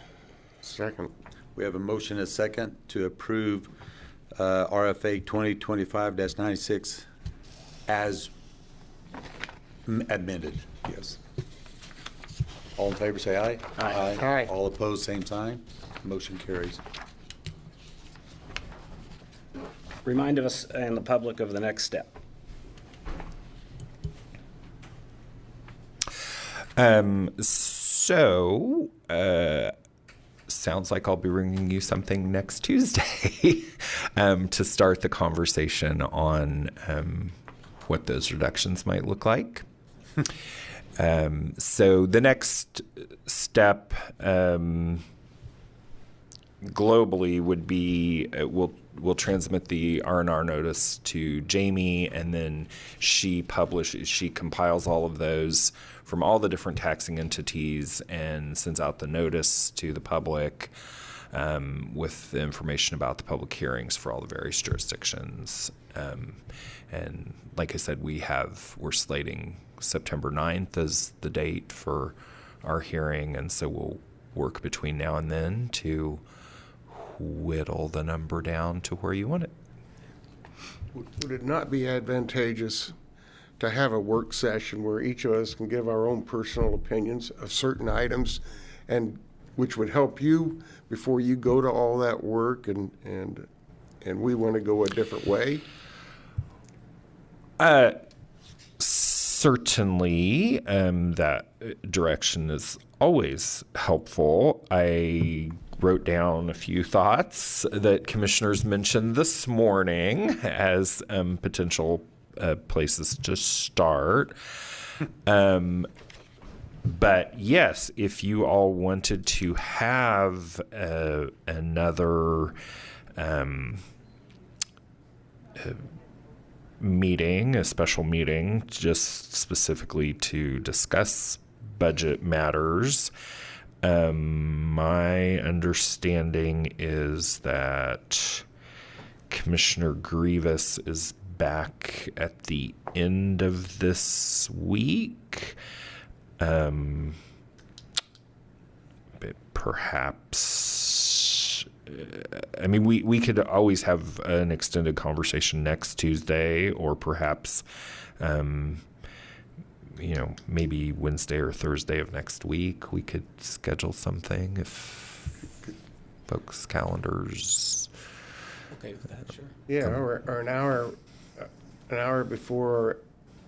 Second. We have a motion and a second to approve RFA 2025-96 as amended. Yes. All in favor, say aye. Aye. Aye. All opposed, same sign. Motion carries. Remind us and the public of the next step. Sounds like I'll be bringing you something next Tuesday to start the conversation on what those reductions might look like. So the next step globally would be we'll transmit the R&R notice to Jamie, and then she compiles all of those from all the different taxing entities and sends out the notice to the public with the information about the public hearings for all the various jurisdictions. And like I said, we're slating September 9th as the date for our hearing, and so we'll work between now and then to whittle the number down to where you want it. Would it not be advantageous to have a work session where each of us can give our own personal opinions of certain items, and which would help you before you go to all that work and we want to go a different way? Certainly, that direction is always helpful. I wrote down a few thoughts that commissioners mentioned this morning as potential places to start. But yes, if you all wanted to have another meeting, a special meeting, just specifically to discuss budget matters, my understanding is that Commissioner Grievous is back at the end of this week. But perhaps, I mean, we could always have an extended conversation next Tuesday, or perhaps, maybe Wednesday or Thursday of next week, we could schedule something if folks' calendars. Okay with that, sure. Yeah, or an hour before our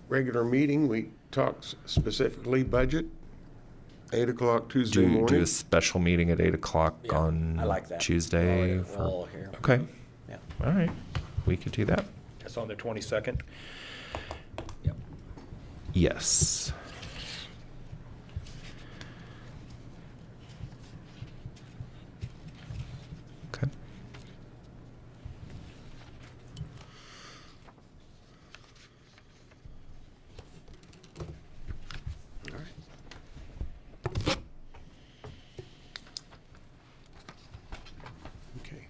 regular meeting, we talk specifically budget. 8 o'clock Tuesday morning. Do a special meeting at 8 o'clock on I like that. Tuesday. We're all here. Okay. Yeah. All right. We could do that. That's on the 22nd. Yep. Yes. Okay. All right. Okay.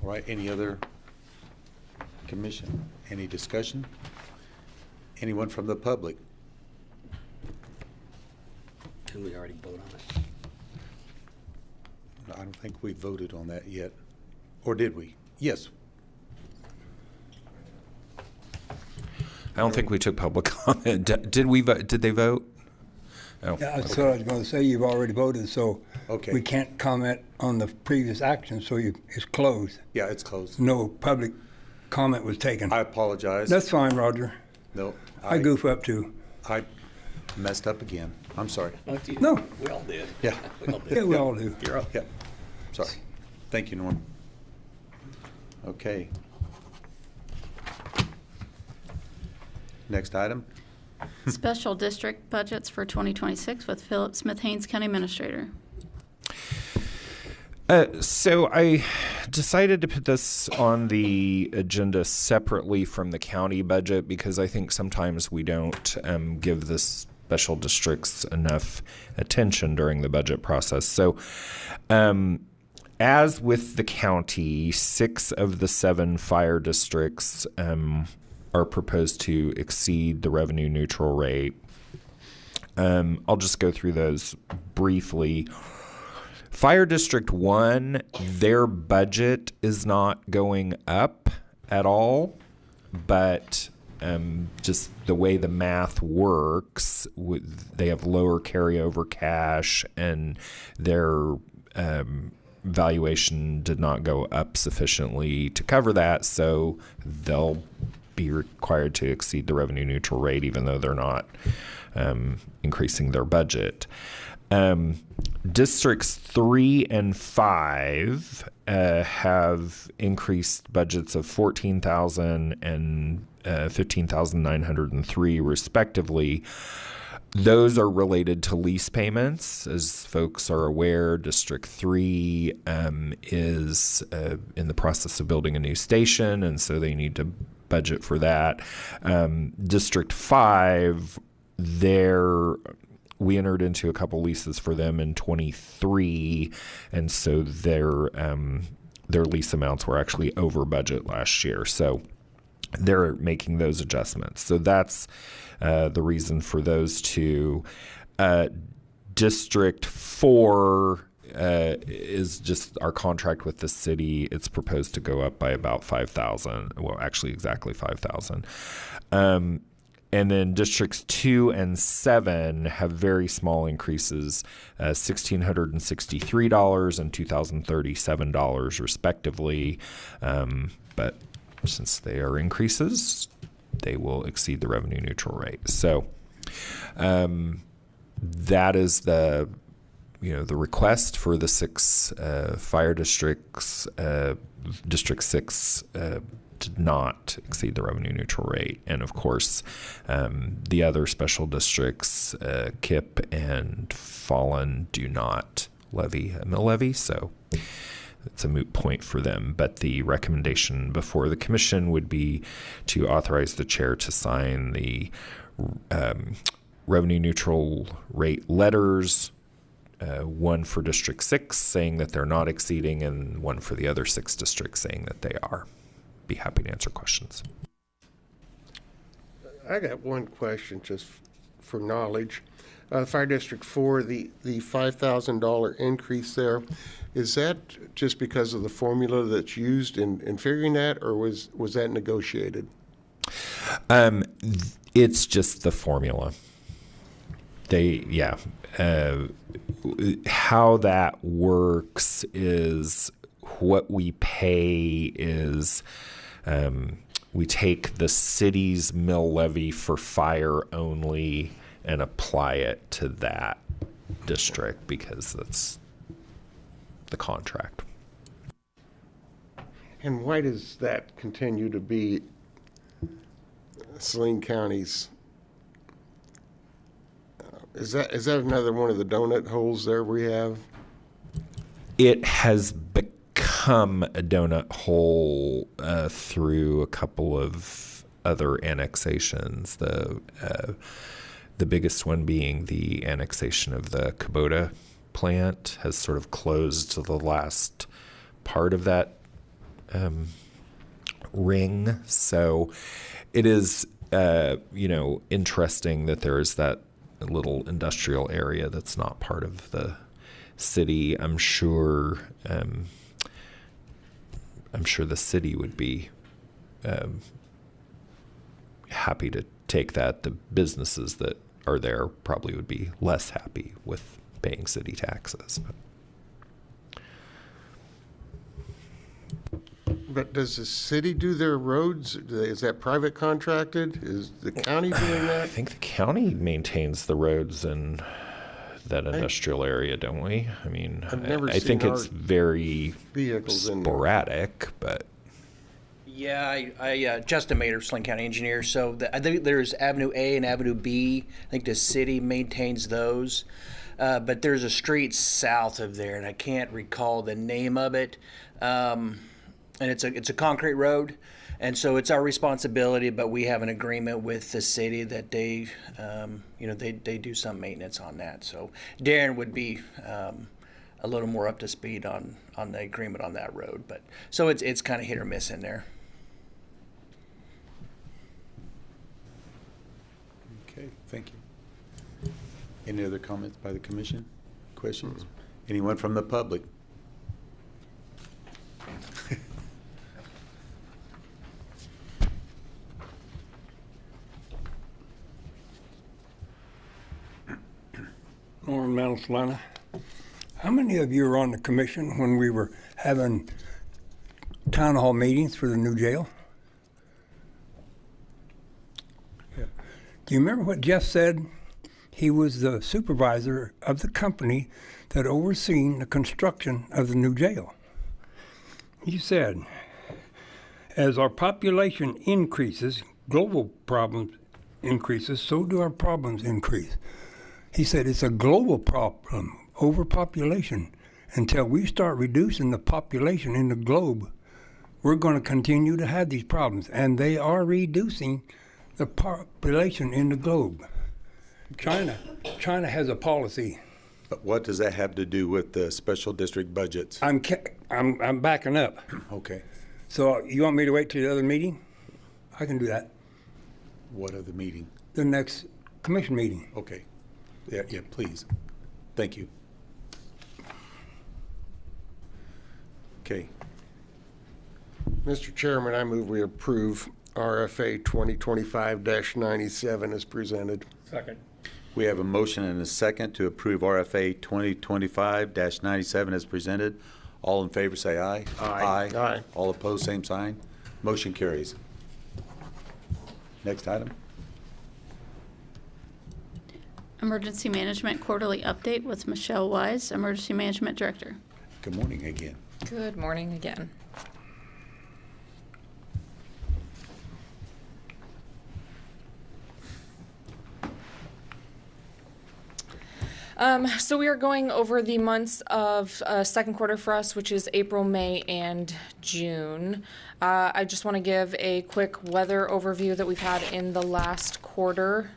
All right, any other commission? Any discussion? Anyone from the public? Didn't we already vote on it? I don't think we voted on that yet. Or did we? Yes. I don't think we took public comment. Did we vote? Did they vote? Oh, Yeah, that's okay. what I was going to say. You've already voted, so Okay. we can't comment on the previous action, so it's closed. Yeah, it's closed. No public comment was taken. I apologize. That's fine, Roger. No. I goof up too. I messed up again. I'm sorry. No. We all did. Yeah. We all did. Yeah, we all do. You're up. Yeah. Sorry. Thank you, Norm. Okay. Next item. Special district budgets for 2026 with Philip Smith Haynes, County Administrator. So I decided to put this on the agenda separately from the county budget because I think sometimes we don't give the special districts enough attention during the budget process. So as with the county, 6 of the 7 fire districts are proposed to exceed the revenue neutral rate. I'll just go through those briefly. Fire District 1, their budget is not going up at all, but just the way the math works, they have lower carryover cash, and their valuation did not go up sufficiently to cover that, so they'll be required to exceed the revenue neutral rate, even though they're not increasing their budget. Districts 3 and 5 have increased budgets of $14,000 and $15,903 respectively. Those are related to lease payments. As folks are aware, District 3 is in the process of building a new station, and so they need to budget for that. District 5, we entered into a couple leases for them in 23, and so their lease amounts were actually over budget last year. So they're making those adjustments. So that's the reason for those two. District 4 is just our contract with the city. It's proposed to go up by about $5,000. Well, actually, exactly $5,000. And then districts 2 and 7 have very small increases, $1,663 and $2,037 respectively. But since they are increases, they will exceed the revenue neutral rate. So that is the request for the 6 fire districts. District 6 did not exceed the revenue neutral rate. And of course, the other special districts, KIP and Fallen, do not levy a mill levy. So it's a moot point for them. But the recommendation before the commission would be to authorize the chair to sign the revenue neutral rate letters, one for District 6 saying that they're not exceeding, and one for the other 6 districts saying that they are. Be happy to answer questions. I got one question just for knowledge. Fire District 4, the $5,000 increase there, is that just because of the formula that's used in figuring that, or was that negotiated? It's just the formula. How that works is what we pay is we take the city's mill levy for fire only and apply it to that district because that's the contract. And why does that continue to be Saline County's? Is that another one of the donut holes there we have? It has become a donut hole through a couple of other annexations. The biggest one being the annexation of the Kubota plant has sort of closed to the last part of that ring. So it is, interesting that there is that little industrial area that's not part of the city. I'm sure the city would be happy to take that. The businesses that are there probably would be less happy with paying city taxes. But does the city do their roads? Is that private contracted? Is the county doing that? I think the county maintains the roads in that industrial area, don't we? I mean, I've never I think seen it's very vehicles in there. sporadic, but Yeah, Justin Mater, Saline County Engineer. So I think there's Avenue A and Avenue B. I think the city maintains those. But there's a street south of there, and I can't recall the name of it. And it's a concrete road, and so it's our responsibility. But we have an agreement with the city that they do some maintenance on that. So Darren would be a little more up to speed on the agreement on that road. But so it's kind of hit or miss in there. Okay, thank you. Any other comments by the commission? Questions? Anyone from the public? Norman Mount Salina. How many of you were on the commission when we were having town hall meetings for the new jail? Yeah. Do you remember what Jeff said? He was the supervisor of the company that overseen the construction of the new jail. He said, as our population increases, global problems increases, so do our problems increase. He said it's a global problem, overpopulation. Until we start reducing the population in the globe, we're going to continue to have these problems. And they are reducing the population in the globe. China has a policy. But what does that have to do with the special district budgets? I'm backing up. Okay. So you want me to wait till the other meeting? I can do that. What other meeting? The next commission meeting. Okay. Yeah, please. Thank you. Okay. Mr. Chairman, I move we approve RFA 2025-97 as presented. Second. We have a motion and a second to approve RFA 2025-97 as presented. All in favor say aye. Aye. Aye. All opposed, same sign. Motion carries. Next item. Emergency Management Quarterly Update with Michelle Wise, Emergency Management Director. Good morning again. Good morning again. So we are going over the months of second quarter for us, which is April, May, and June. I just want to give a quick weather overview that we've had in the last quarter.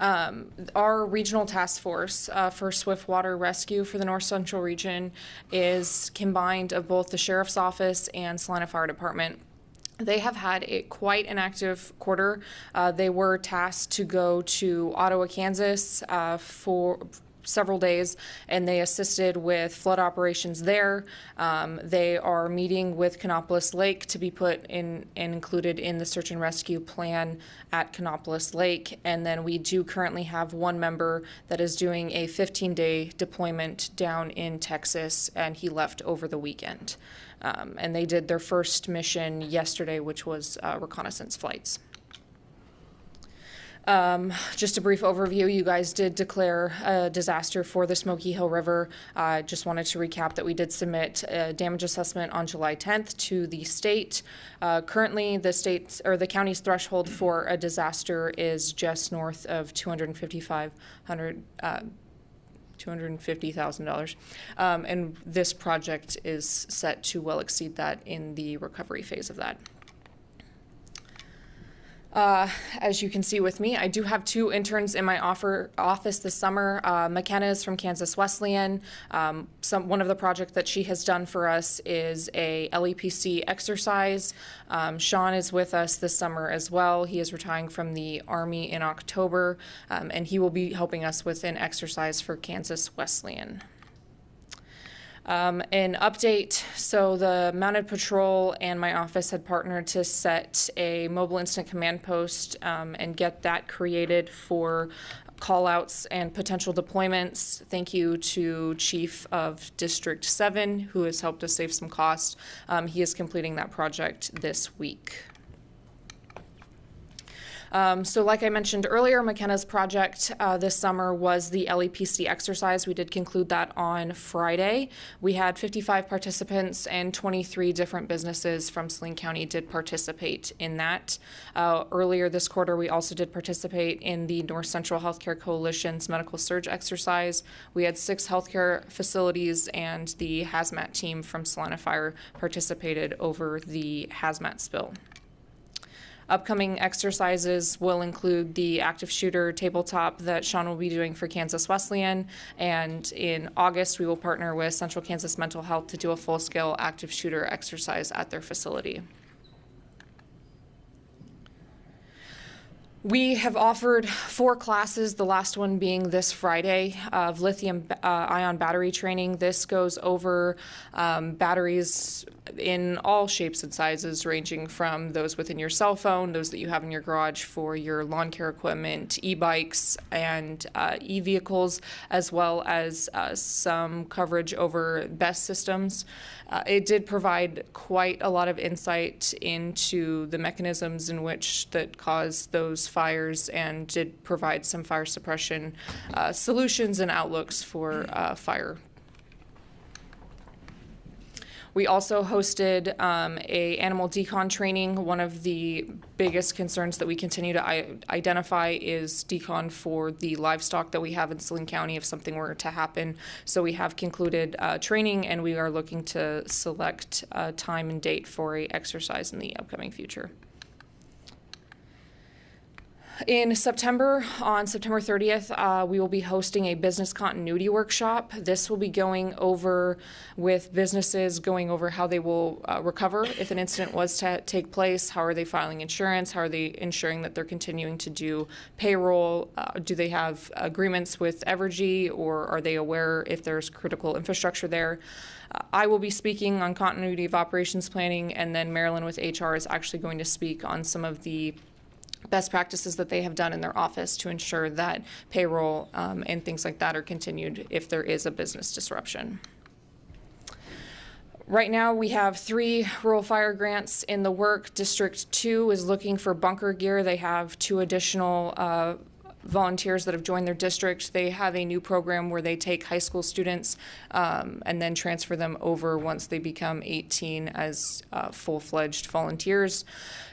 Our regional task force for swift water rescue for the North Central region is combined of both the Sheriff's Office and Salina Fire Department. They have had quite an active quarter. They were tasked to go to Ottawa, Kansas for several days, and they assisted with flood operations there. They are meeting with Canopolis Lake to be put in and included in the search and rescue plan at Canopolis Lake. And then we do currently have one member that is doing a 15-day deployment down in Texas, and he left over the weekend. And they did their first mission yesterday, which was reconnaissance flights. Just a brief overview, you guys did declare a disaster for the Smoky Hill River. I just wanted to recap that we did submit a damage assessment on July 10th to the state. Currently, the county's threshold for a disaster is just north of $250,000. And this project is set to well exceed that in the recovery phase of that. As you can see with me, I do have two interns in my office this summer. McKenna is from Kansas Wesleyan. One of the projects that she has done for us is a LEPC exercise. Sean is with us this summer as well. He is retiring from the Army in October, and he will be helping us with an exercise for Kansas Wesleyan. An update, so the Mounted Patrol and my office had partnered to set a mobile incident command post and get that created for call-outs and potential deployments. Thank you to Chief of District 7, who has helped us save some cost. He is completing that project this week. So like I mentioned earlier, McKenna's project this summer was the LEPC exercise. We did conclude that on Friday. We had 55 participants and 23 different businesses from Saline County did participate in that. Earlier this quarter, we also did participate in the North Central Healthcare Coalition's medical surge exercise. We had 6 healthcare facilities, and the hazmat team from Salina Fire participated over the hazmat spill. Upcoming exercises will include the active shooter tabletop that Sean will be doing for Kansas Wesleyan, and in August we will partner with Central Kansas Mental Health to do a full-scale active shooter exercise at their facility. We have offered 4 classes, the last one being this Friday, of lithium-ion battery training. This goes over batteries in all shapes and sizes, ranging from those within your cell phone, those that you have in your garage for your lawn care equipment, e-bikes, and e-vehicles, as well as some coverage over BESS systems. It did provide quite a lot of insight into the mechanisms in which that cause those fires, and did provide some fire suppression solutions and outlooks for fire. We also hosted a animal decon training. One of the biggest concerns that we continue to identify is decon for the livestock that we have in Saline County if something were to happen. So we have concluded training, and we are looking to select a time and date for a exercise in the upcoming future. In September, on September 30th, we will be hosting a business continuity workshop. This will be going over with businesses, going over how they will recover if an incident was to take place. How are they filing insurance? How are they ensuring that they're continuing to do payroll? Do they have agreements with Evergy, or are they aware if there's critical infrastructure there? I will be speaking on continuity of operations planning, and then Marilyn with HR is actually going to speak on some of the best practices that they have done in their office to ensure that payroll and things like that are continued if there is a business disruption. Right now we have 3 rural fire grants in the work. District 2 is looking for bunker gear. They have 2 additional volunteers that have joined their district. They have a new program where they take high school students and then transfer them over once they become 18 as full-fledged volunteers.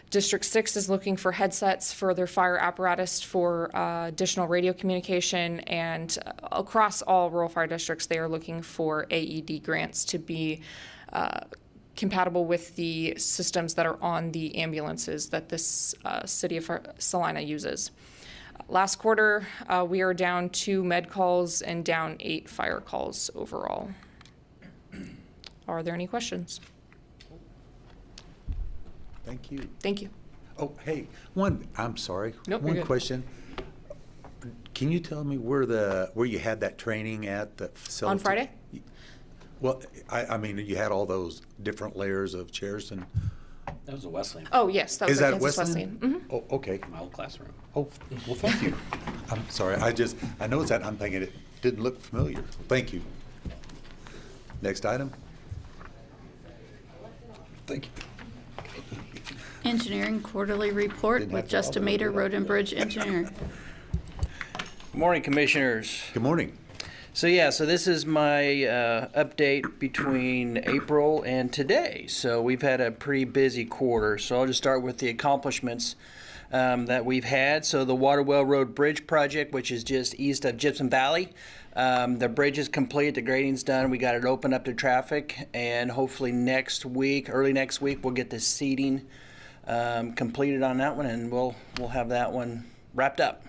District 6 is looking for headsets for their fire apparatus for additional radio communication, and across all rural fire districts, they are looking for AED grants to be compatible with the systems that are on the ambulances that this city of Salina uses. Last quarter, we are down 2 med calls and down 8 fire calls overall. Are there any questions? Thank you. Thank you. Oh, hey, I'm sorry. Nope, you're One good. question. Can you tell me where you had that training at the facility? On Friday? Well, I mean, you had all those different layers of chairs and. That was a Wesleyan. Oh, yes, that was Is at that Kansas Wesleyan? Wesleyan. Oh, okay. My old classroom. Oh, well, thank you. I'm sorry. I know it's that. I'm thinking it didn't look familiar. Thank you. Next item. Thank you. Engineering quarterly report Didn't with have to Justin bother Mader, with Road that. and Bridge Engineer. Good morning, Commissioners. Good morning. So this is my update between April and today. So we've had a pretty busy quarter. So I'll just start with the accomplishments that we've had. So the Waterwell Road Bridge project, which is just east of Gypsum Valley. The bridge is complete, the grading's done, we got it open up to traffic, and hopefully early next week, we'll get the seeding completed on that one, and we'll have that one wrapped up.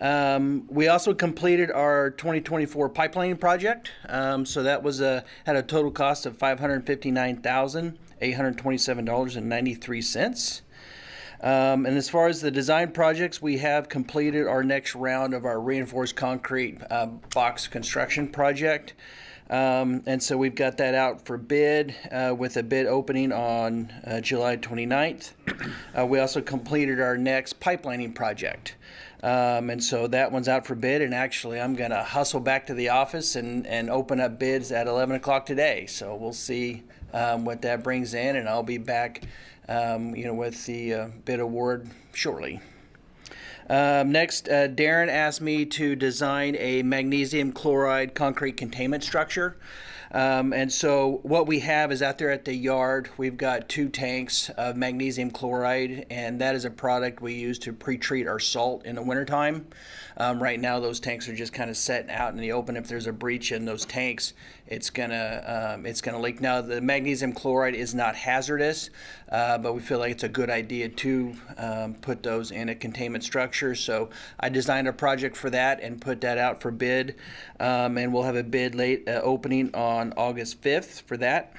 We also completed our 2024 pipelining project. So that was had a total cost of $559,827.93. And as far as the design projects, we have completed our next round of our reinforced concrete box construction project. And so we've got that out for bid with a bid opening on July 29th. We also completed our next pipelining project. And so that one's out for bid, and actually I'm going to hustle back to the office and open up bids at 11 o'clock today. So we'll see what that brings in, and I'll be back with the bid award shortly. Next, Darren asked me to design a magnesium chloride concrete containment structure. And so what we have is out there at the yard, we've got 2 tanks of magnesium chloride, and that is a product we use to pre-treat our salt in the wintertime. Right now, those tanks are just kind of set out in the open. If there's a breach in those tanks, it's gonna leak. Now, the magnesium chloride is not hazardous, but we feel like it's a good idea to put those in a containment structure. So I designed a project for that and put that out for bid, and we'll have a bid opening on August 5th for that.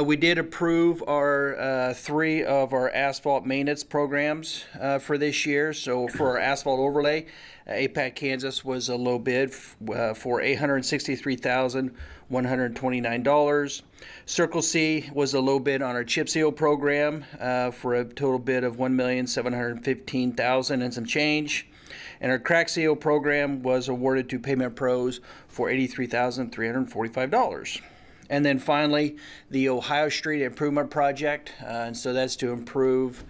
We did approve our 3 of our asphalt maintenance programs for this year. So for our asphalt overlay, APAC Kansas was a low bid for $863,129. Circle C was a low bid on our chip seal program for a total bid of $1,715,000 and some change. And our crack seal program was awarded to Pavement Pros for $83,345. And then finally, the Ohio Street Improvement Project, and so that's to improve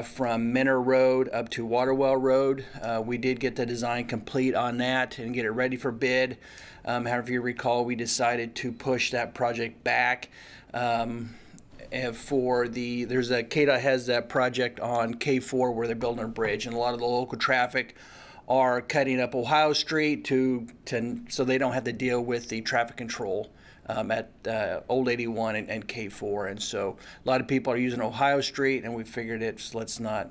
from Minner Road up to Waterwell Road. We did get the design complete on that and get it ready for bid. However, if you recall, we decided to push that project back. KDOT has that project on K4 where they're building a bridge, and a lot of the local traffic are cutting up Ohio Street so they don't have to deal with the traffic control at Old 81 and K4. And so a lot of people are using Ohio Street, and we figured let's not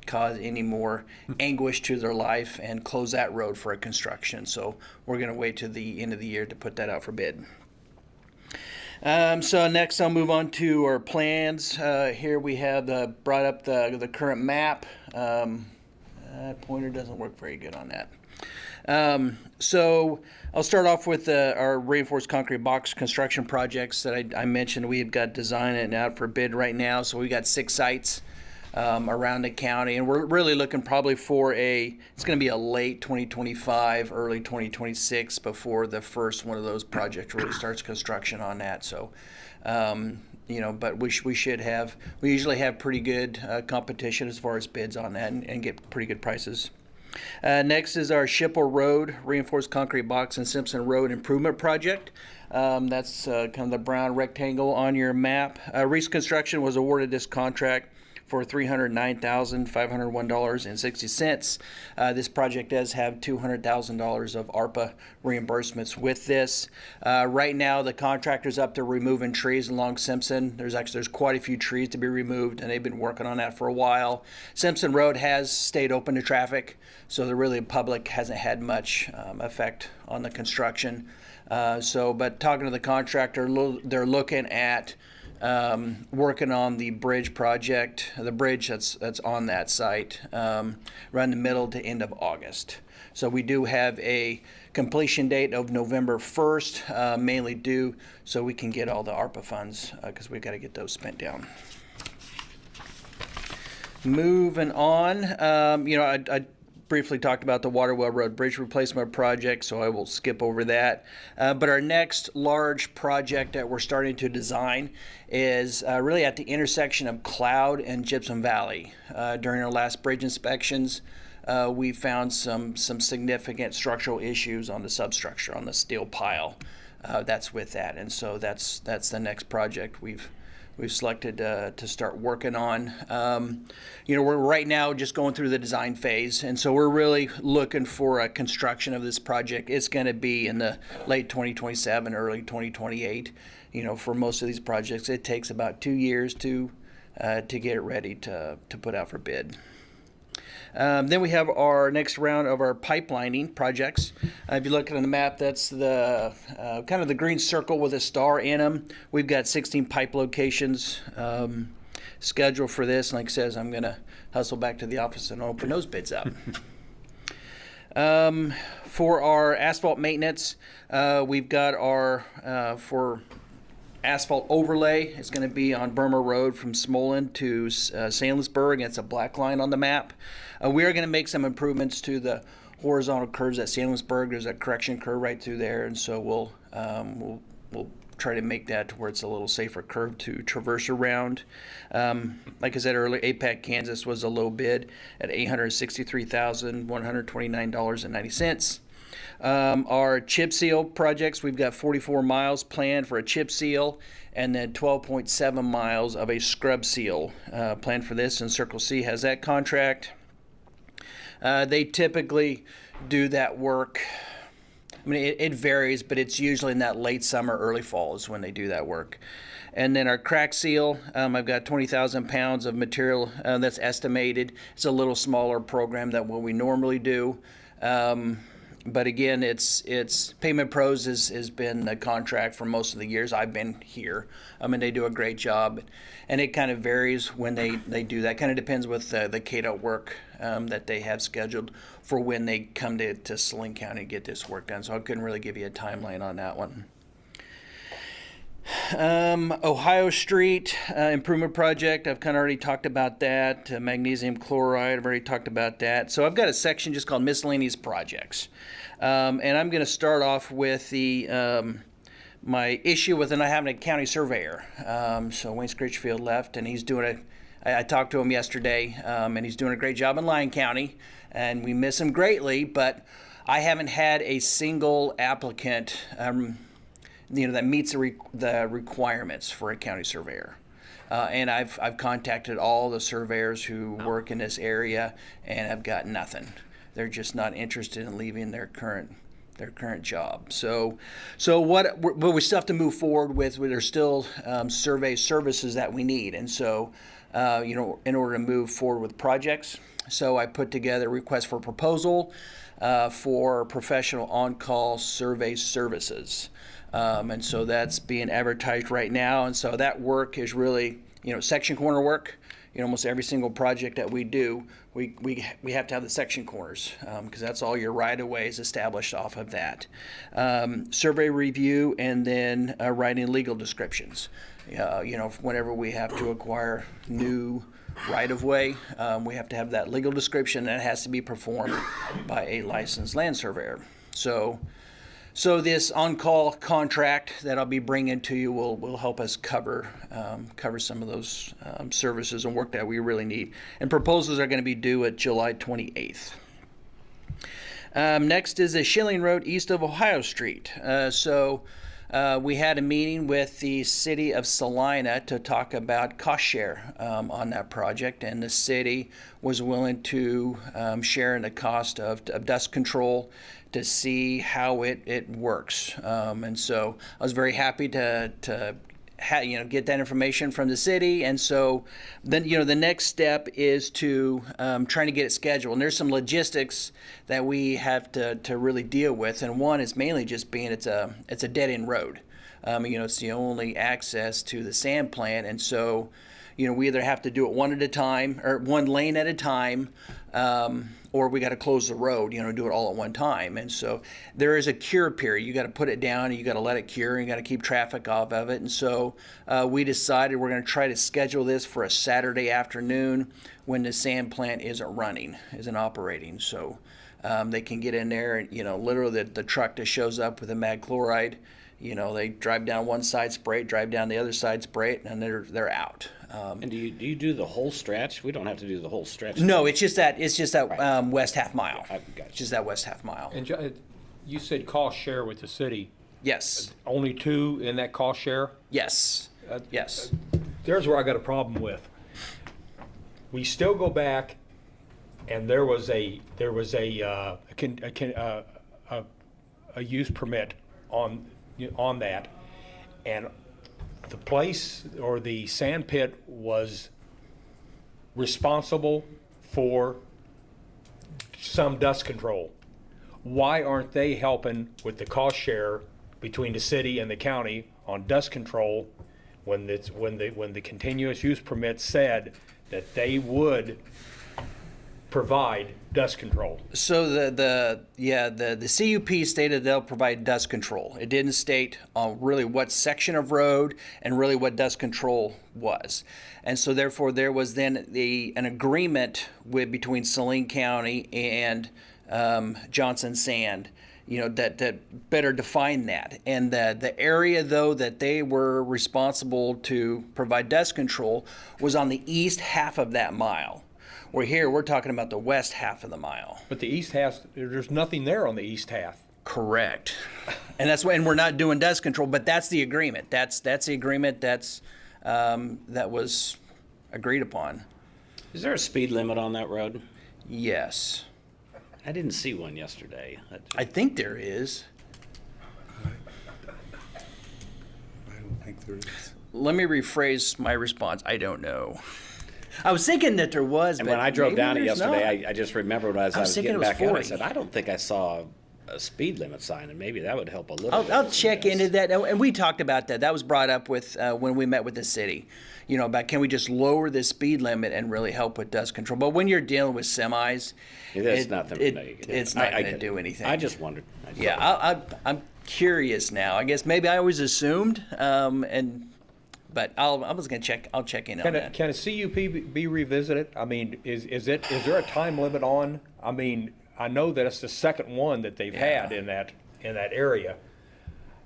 cause any more anguish to their life and close that road for a construction. So we're going to wait to the end of the year to put that out for bid. So next I'll move on to our plans. Here we have brought up the current map. That pointer doesn't work very good on that. So I'll start off with our reinforced concrete box construction projects that I mentioned. We've got design and out for bid right now. So we got 6 sites around the county, and we're really looking probably for it's going to be a late 2025, early 2026 before the first one of those projects really starts construction on that. So, but we usually have pretty good competition as far as bids on that and get pretty good prices. Next is our Schipper Road Reinforced Concrete Box and Simpson Road Improvement Project. That's kind of the brown rectangle on your map. Reese Construction was awarded this contract for $309,501.60. This project does have $200,000 of ARPA reimbursements with this. Right now, the contractor's up to removing trees along Simpson. There's quite a few trees to be removed, and they've been working on that for a while. Simpson Road has stayed open to traffic, so the public hasn't had much effect on the construction. But talking to the contractor, they're looking at working on the bridge project, the bridge that's on that site, around the middle to end of August. So we do have a completion date of November 1st, mainly due so we can get all the ARPA funds because we've got to get those spent down. Moving on, I briefly talked about the Waterwell Road Bridge Replacement Project, so I will skip over that. But our next large project that we're starting to design is really at the intersection of Cloud and Gypsum Valley. During our last bridge inspections, we found some significant structural issues on the substructure, on the steel pile. That's with that, and so that's the next project we've selected to start working on. We're right now just going through the design phase, and so we're really looking for a construction of this project. It's going to be in the late 2027, early 2028. For most of these projects, it takes about 2 years to get it ready to put out for bid. Then we have our next round of our pipelining projects. If you look at the map, that's the kind of the green circle with a star in them. We've got 16 pipe locations scheduled for this. And like I said, I'm going to hustle back to the office and open those bids up. For our asphalt maintenance, we've got our for asphalt overlay. It's going to be on Burma Road from Smolin to Sandlisburg. It's a black line on the map. We are going to make some improvements to the horizontal curves at Sandlisburg. There's a correction curve right through there, and so we'll try to make that to where it's a little safer curve to traverse around. Like I said earlier, APAC Kansas was a low bid at $863,129.90. Our chip seal projects, we've got 44 miles planned for a chip seal and then 12.7 miles of a scrub seal planned for this, and Circle C has that contract. They typically do that work. I mean, it varies, but it's usually in that late summer, early fall is when they do that work. And then our crack seal, I've got 20,000 pounds of material that's estimated. It's a little smaller program than what we normally do. But again, it's Pavement Pros has been the contract for most of the years I've been here. I mean, they do a great job, and it kind of varies when they do that. Kind of depends with the KDOT work that they have scheduled for when they come to Saline County to get this work done. So I couldn't really give you a timeline on that one. Ohio Street improvement project, I've kind of already talked about that. Magnesium chloride, I've already talked about that. So I've got a section just called miscellaneous projects. And I'm going to start off with the my issue with not having a county surveyor. So Wayne Scritchfield left, and he's doing I talked to him yesterday, and he's doing a great job in Lyon County, and we miss him greatly, but I haven't had a single applicant that meets the requirements for a county surveyor. And I've contacted all the surveyors who work in this area, and I've got nothing. They're just not interested in leaving their current job. So what we still have to move forward with. There's still survey services that we need, and so in order to move forward with projects. So I put together a request for proposal for professional on-call survey services. And so that's being advertised right now. And so that work is really, section corner work. Almost every single project that we do, we have to have the section corners because that's all your right-of-way is established off of that. Survey review, and then writing legal descriptions. Whenever we have to acquire new right-of-way, we have to have that legal description, and it has to be performed by a licensed land surveyor. So this on-call contract that I'll be bringing to you will help us cover some of those services and work that we really need. And proposals are going to be due at July 28th. Next is the Schilling Road east of Ohio Street. We had a meeting with the city of Saline to talk about cost share on that project, and the city was willing to share in the cost of dust control to see how it works. And so I was very happy to get that information from the city. And so then, the next step is to trying to get it scheduled. And there's some logistics that we have to really deal with. And one is mainly just being it's a dead end road. It's the only access to the sand plant. And so, we either have to do it one at a time or one lane at a time, or we got to close the road, do it all at one time. And so there is a cure period. You got to put it down, and you got to let it cure, and you got to keep traffic off of it. And so we decided we're going to try to schedule this for a Saturday afternoon when the sand plant isn't operating. So they can get in there and, literally the truck that shows up with the mag chloride, they drive down one side, spray it, drive down the other side, spray it, and they're out. And do you do the whole stretch? We don't have to do the whole stretch. No, it's just that right. West half mile. Gotcha. It's just that west half mile. And you said cost share with the city. Yes. Only two in that cost share? Yes. Yes. There's where I got a problem with. We still go back, and there was a use permit on that, and the place or the sand pit was responsible for some dust control. Why aren't they helping with the cost share between the city and the county on dust control when the continuous use permit said that they would provide dust control? So the CUP stated they'll provide dust control. It didn't state really what section of road and really what dust control was. And so therefore there was then an agreement between Saline County and Johnson Sand. that better define that. And the area, though, that they were responsible to provide dust control was on the east half of that mile. Where here, we're talking about the west half of the mile. But the east half, there's nothing there on the east half. Correct. And that's why, and we're not doing dust control, but that's the agreement. That's the agreement that was agreed upon. Is there a speed limit on that road? Yes. I didn't see one yesterday. I think there is. I don't think there is. Let me rephrase my response. I don't know. I was thinking that there was, And but when I drove maybe down it there's yesterday, not. I just remembered as I was thinking getting it was back out, I 40. said, I don't think I saw a speed limit sign, and maybe that would help a little bit. I'll with check this. into that, and we talked about that. That was brought up with when we met with the city, about can we just lower the speed limit and really help with dust control. But when you're dealing with semis, It's nothing for me. it's not going to do anything. I just wondered. I'm curious now. I guess maybe I always assumed, but I was going to check. I'll check in on that. Can a CUP be revisited? I mean, is there a time limit on? I mean, I know that it's the second one that they've had in that area.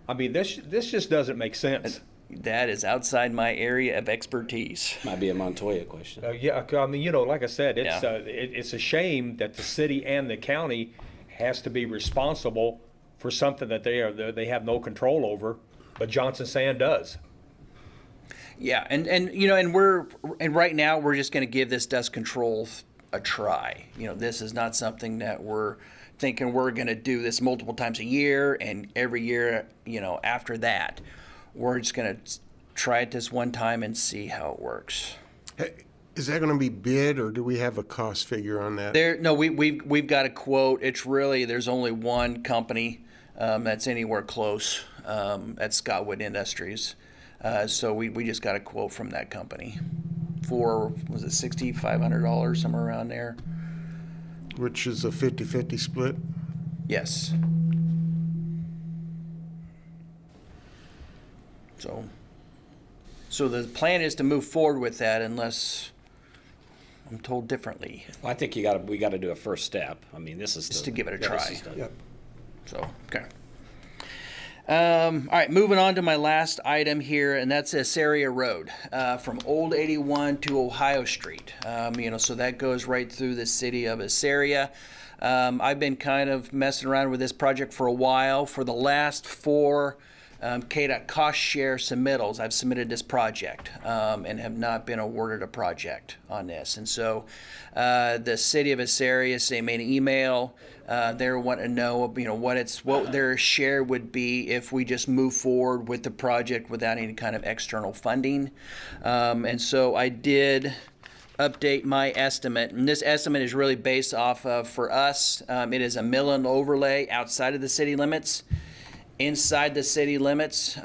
I mean, this just doesn't make sense. That is outside my area of expertise. Might be a Montoya question. Yeah, I mean, like I said, it's a shame that the city and the county has to be responsible for something that they have no control over, but Johnson Sand does. Yeah, and right now we're just going to give this dust control a try. This is not something that we're thinking we're going to do this multiple times a year, and every year, after that, we're just going to try it this one time and see how it works. Hey, is that going to be bid, or do we have a cost figure on that? We've got a quote. It's really, there's only one company that's anywhere close. That's Scottwood Industries. So we just got a quote from that company for, was it $6,500, somewhere around there? Which is a 50-50 split? Yes. So the plan is to move forward with that unless I'm told differently. Well, I think we got to do a first step. I mean, this is Just to give it a try. Yep. So, okay. All right, moving on to my last item here, and that's Assyria Road from Old 81 to Ohio Street. So that goes right through the city of Assyria. I've been kind of messing around with this project for a while. For the last 4 KDOT cost share submittals, I've submitted this project and have not been awarded a project on this. And so the city of Assyria made an email. They're wanting to know, what their share would be if we just move forward with the project without any kind of external funding. And so I did update my estimate, and this estimate is really based off of, for us, it is a mill and overlay outside of the city limits. Inside the city limits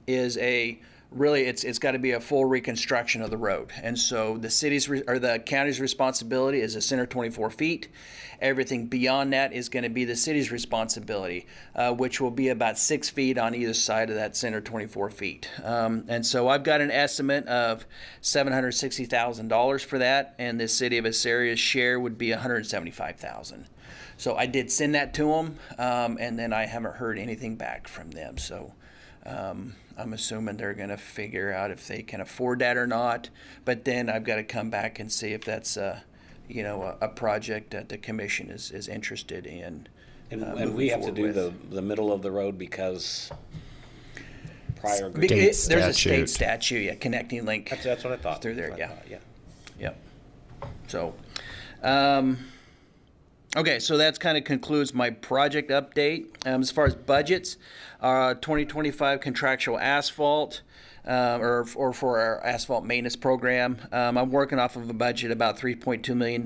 is it's got to be a full reconstruction of the road. And so the county's responsibility is a center 24 feet. Everything beyond that is going to be the city's responsibility, which will be about 6 feet on either side of that center 24 feet. And so I've got an estimate of $760,000 for that, and the city of Assyria's share would be $175,000. So I did send that to them, and then I haven't heard anything back from them. So I'm assuming they're going to figure out if they can afford that or not. But then I've got to come back and see if that's a project that the commission is interested in. And we have to do the middle of the road because prior there's a state statute, connecting link. That's what I thought. Through there, Yeah. Yep. So, okay, so that's kind of concludes my project update. As far as budgets, 2025 contractual asphalt, or for our asphalt maintenance program, I'm working off of a budget about $3.2 million.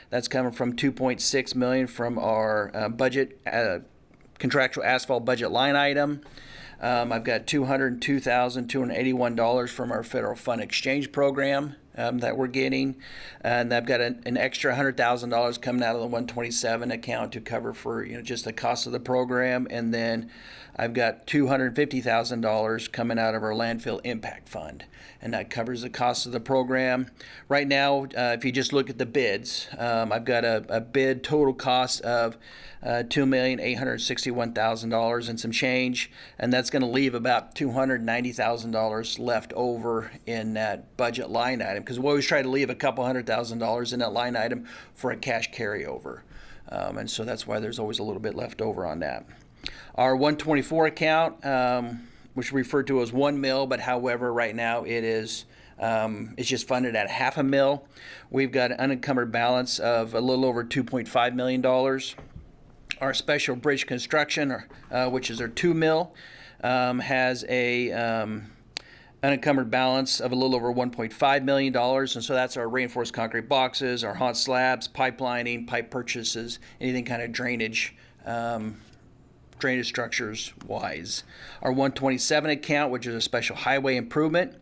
That's coming from $2.6 million from our budget contractual asphalt budget line item. I've got $202,281 from our federal fund exchange program that we're getting, and I've got an extra $100,000 coming out of the 127 account to cover for just the cost of the program, and then I've got $250,000 coming out of our landfill impact fund, and that covers the cost of the program. Right now, if you just look at the bids, I've got a bid total cost of $2,861,000 and some change, and that's going to leave about $290,000 left over in that budget line item, because we always try to leave a couple $100,000 in that line item for a cash carryover. And so that's why there's always a little bit left over on that. Our 124 account, which we refer to as 1 mil, but however, right now it is it's just funded at $500,000. We've got an unencumbered balance of a little over $2.5 million. Our special bridge construction, which is our 2 mil, has a unencumbered balance of a little over $1.5 million, and so that's our reinforced concrete boxes, our hot slabs, pipelining, pipe purchases, anything kind of drainage structures wise. Our 127 account, which is a special highway improvement,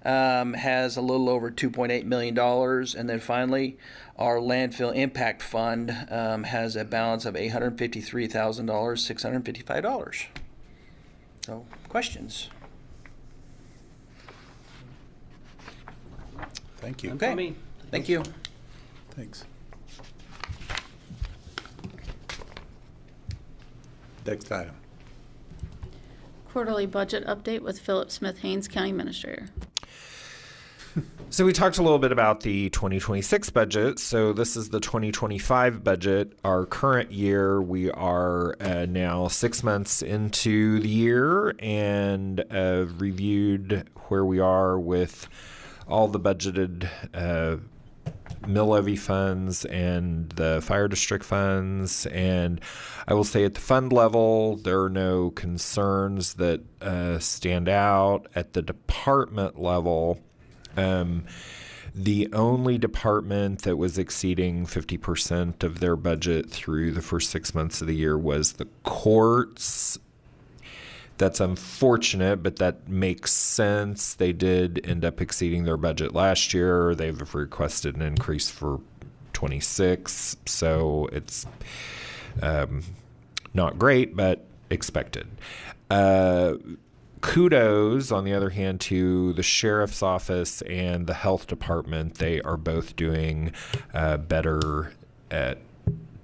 has a little over $2.8 million. And then finally, our landfill impact fund has a balance of $853,655. So, questions? Thank you. Okay. Thank you. Thanks. Next item. Quarterly budget update with Philip Smith Haynes, County Administrator. So we talked a little bit about the 2026 budget. So this is the 2025 budget. Our current year, we are now 6 months into the year and reviewed where we are with all the budgeted mill levy funds and the fire district funds. And I will say at the fund level, there are no concerns that stand out. At the department level, the only department that was exceeding 50% of their budget through the first 6 months of the year was the courts. That's unfortunate, but that makes sense. They did end up exceeding their budget last year. They've requested an increase for 26, so it's not great, but expected. Kudos, on the other hand, to the sheriff's office and the health department. They are both doing better at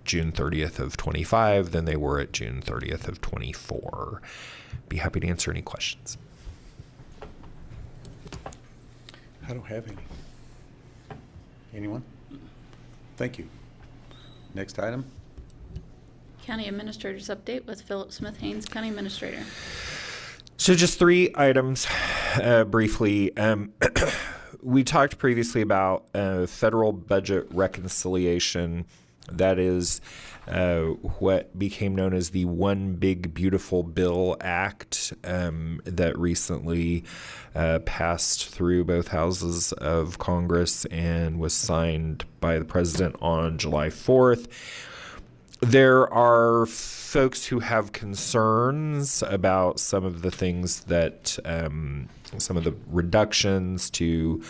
June 30th of 25 than they were at June 30th of 24. Be happy to answer any questions. I don't have any. Anyone? Thank you. Next item. County Administrator's update with Philip Smith Haynes, County Administrator. So just 3 items briefly. We talked previously about federal budget reconciliation. That is what became known as the One Big Beautiful Bill Act that recently passed through both houses of Congress and was signed by the president on July 4th. There are folks who have concerns about some of the things that, some of the reductions to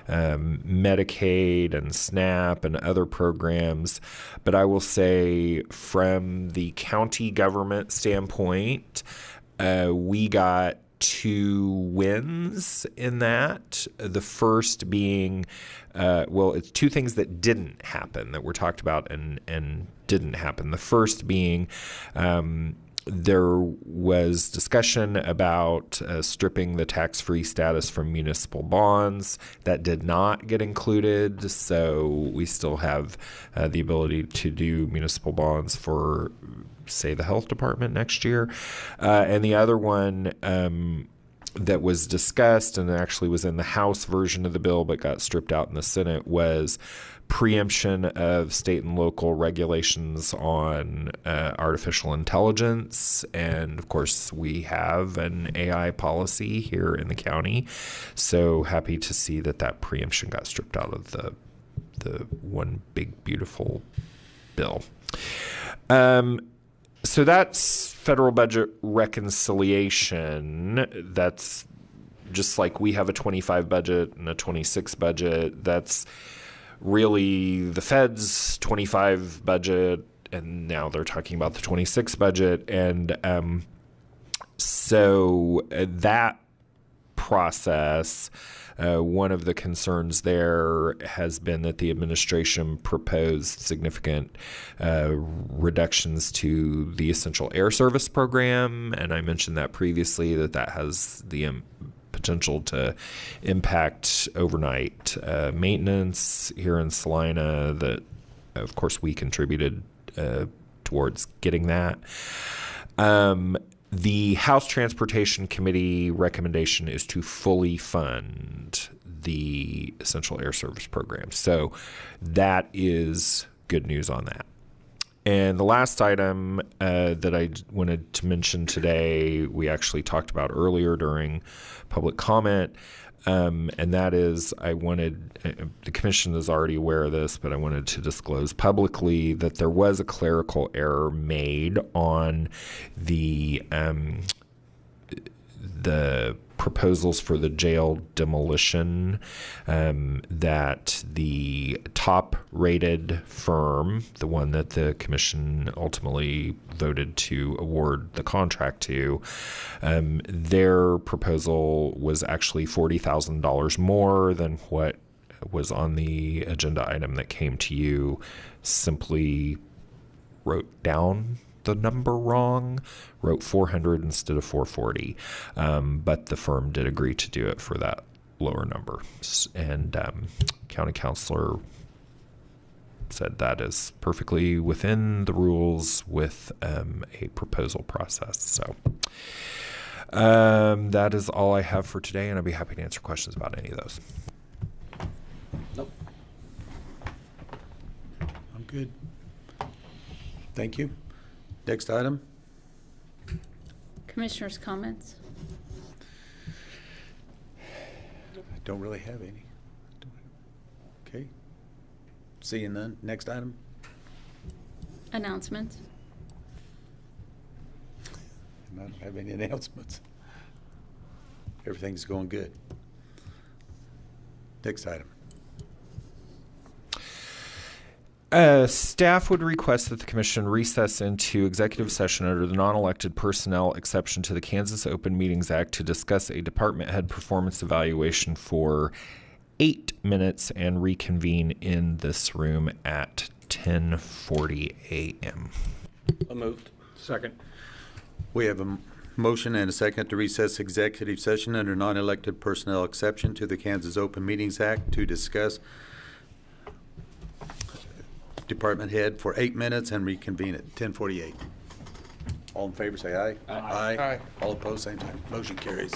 Medicaid and SNAP and other programs. But I will say from the county government standpoint, we got 2 wins in that. The first being, it's 2 things that didn't happen that were talked about and didn't happen. The first being there was discussion about stripping the tax-free status from municipal bonds. That did not get included, so we still have the ability to do municipal bonds for, say, the health department next year. And the other one that was discussed and actually was in the House version of the bill but got stripped out in the Senate was preemption of state and local regulations on artificial intelligence. And of course, we have an AI policy here in the county. So happy to see that that preemption got stripped out of the One Big Beautiful Bill. So that's federal budget reconciliation. That's just like we have a 25 budget and a 26 budget. That's really the Fed's 25 budget, and now they're talking about the 26 budget. And So that process, one of the concerns there has been that the administration proposed significant reductions to the Essential Air Service program, and I mentioned that previously, that has the potential to impact overnight maintenance here in Salina, that of course we contributed towards getting that. The House Transportation Committee recommendation is to fully fund the Essential Air Service program. So that is good news on that. And the last item that I wanted to mention today, we actually talked about earlier during public comment, and that is the commission is already aware of this, but I wanted to disclose publicly that there was a clerical error made on the proposals for the jail demolition, that the top rated firm, the one that the commission ultimately voted to award the contract to, their proposal was actually $40,000 more than what was on the agenda item that came to you. Simply wrote down the number wrong, wrote 400 instead of 440, but the firm did agree to do it for that lower number, and county councilor said that is perfectly within the rules with a proposal process. So that is all I have for today, and I'd be happy to answer questions about any of those. Nope. I'm good. Thank you. Next item. Commissioners' comments? I don't really have any. Okay. Seeing none. Next item. Announcements? I don't have any announcements. Everything's going good. Next item. Staff would request that the commission recess into executive session under the non-elected personnel exception to the Kansas Open Meetings Act to discuss a department head performance evaluation for 8 minutes and reconvene in this room at 10:40 a.m. Moved. Second. We have a motion and a second to recess executive session under non-elected personnel exception to the Kansas Open Meetings Act to discuss department head for 8 minutes and reconvene at 10:48. All in favor, say aye. Aye. Aye. All opposed, same time. Motion carries.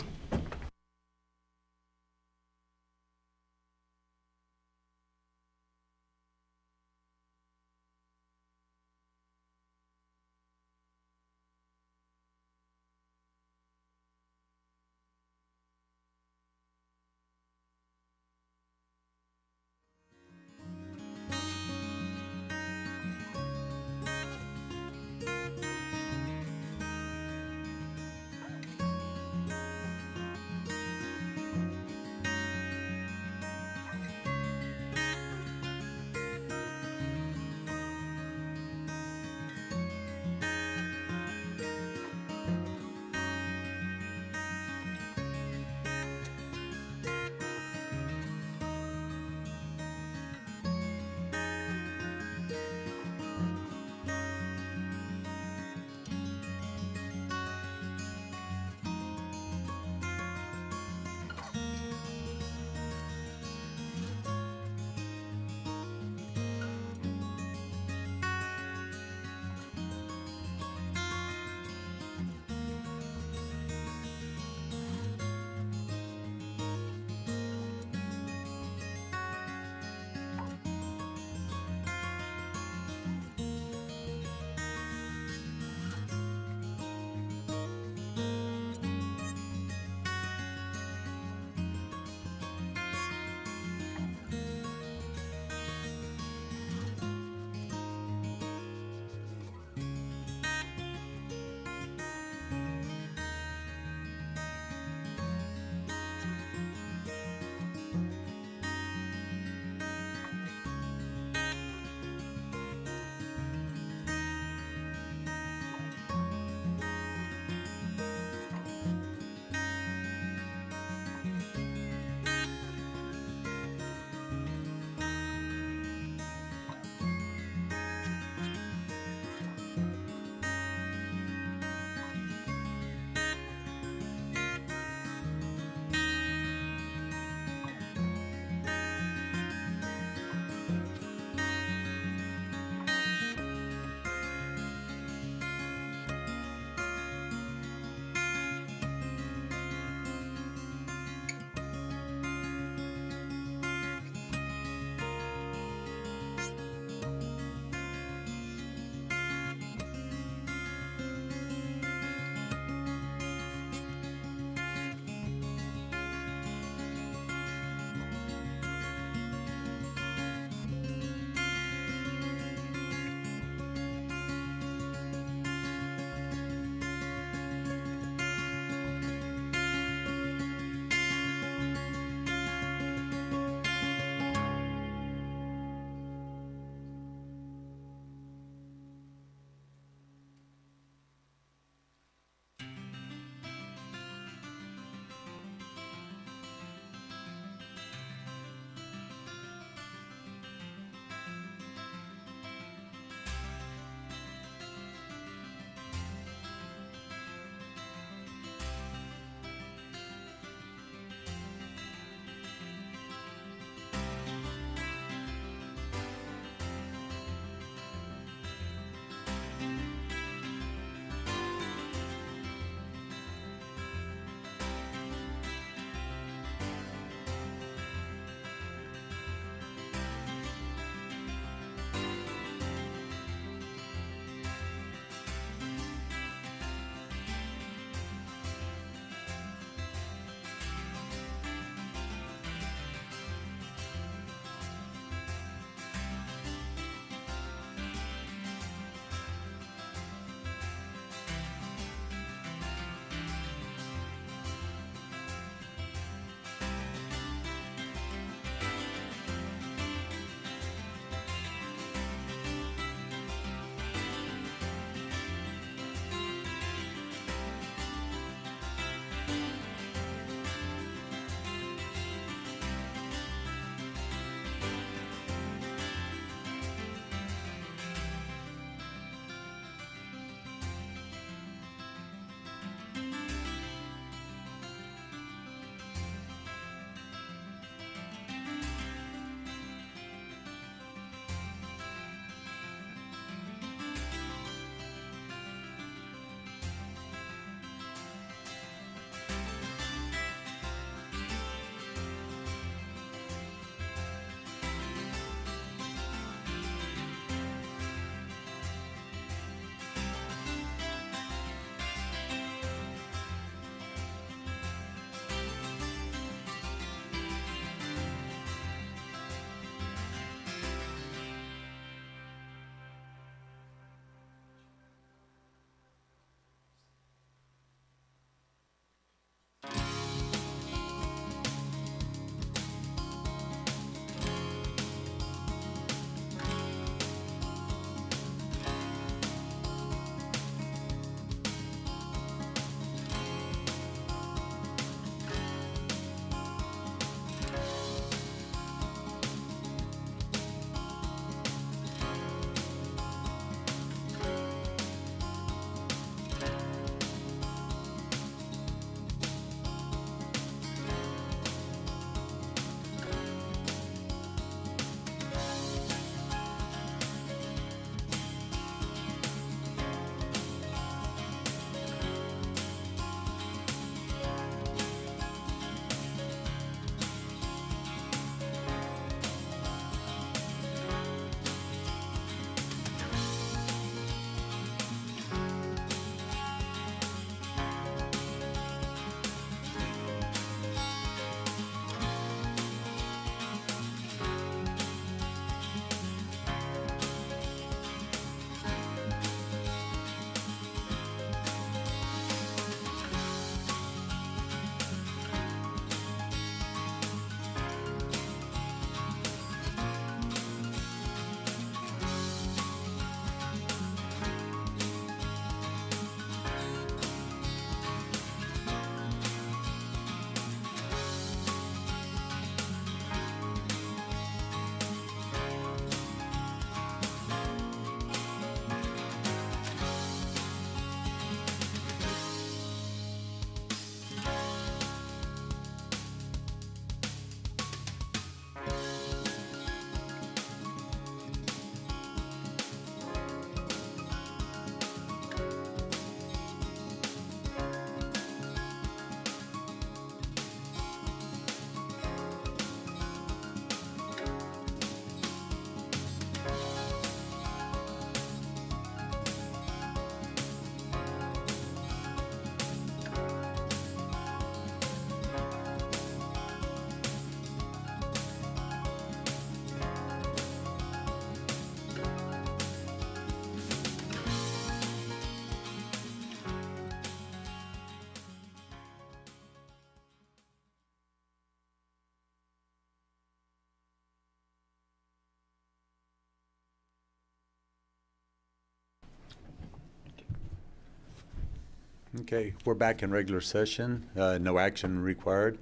Okay, we're back in regular session. No action required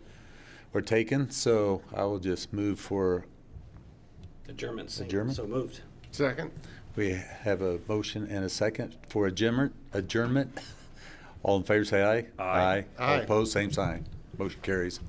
or taken, so I will just move for Adjournment. Adjournment? So moved. Second? We have a motion and a second for adjournment. All in favor say aye. Aye. All Aye. opposed, same sign. Motion carries.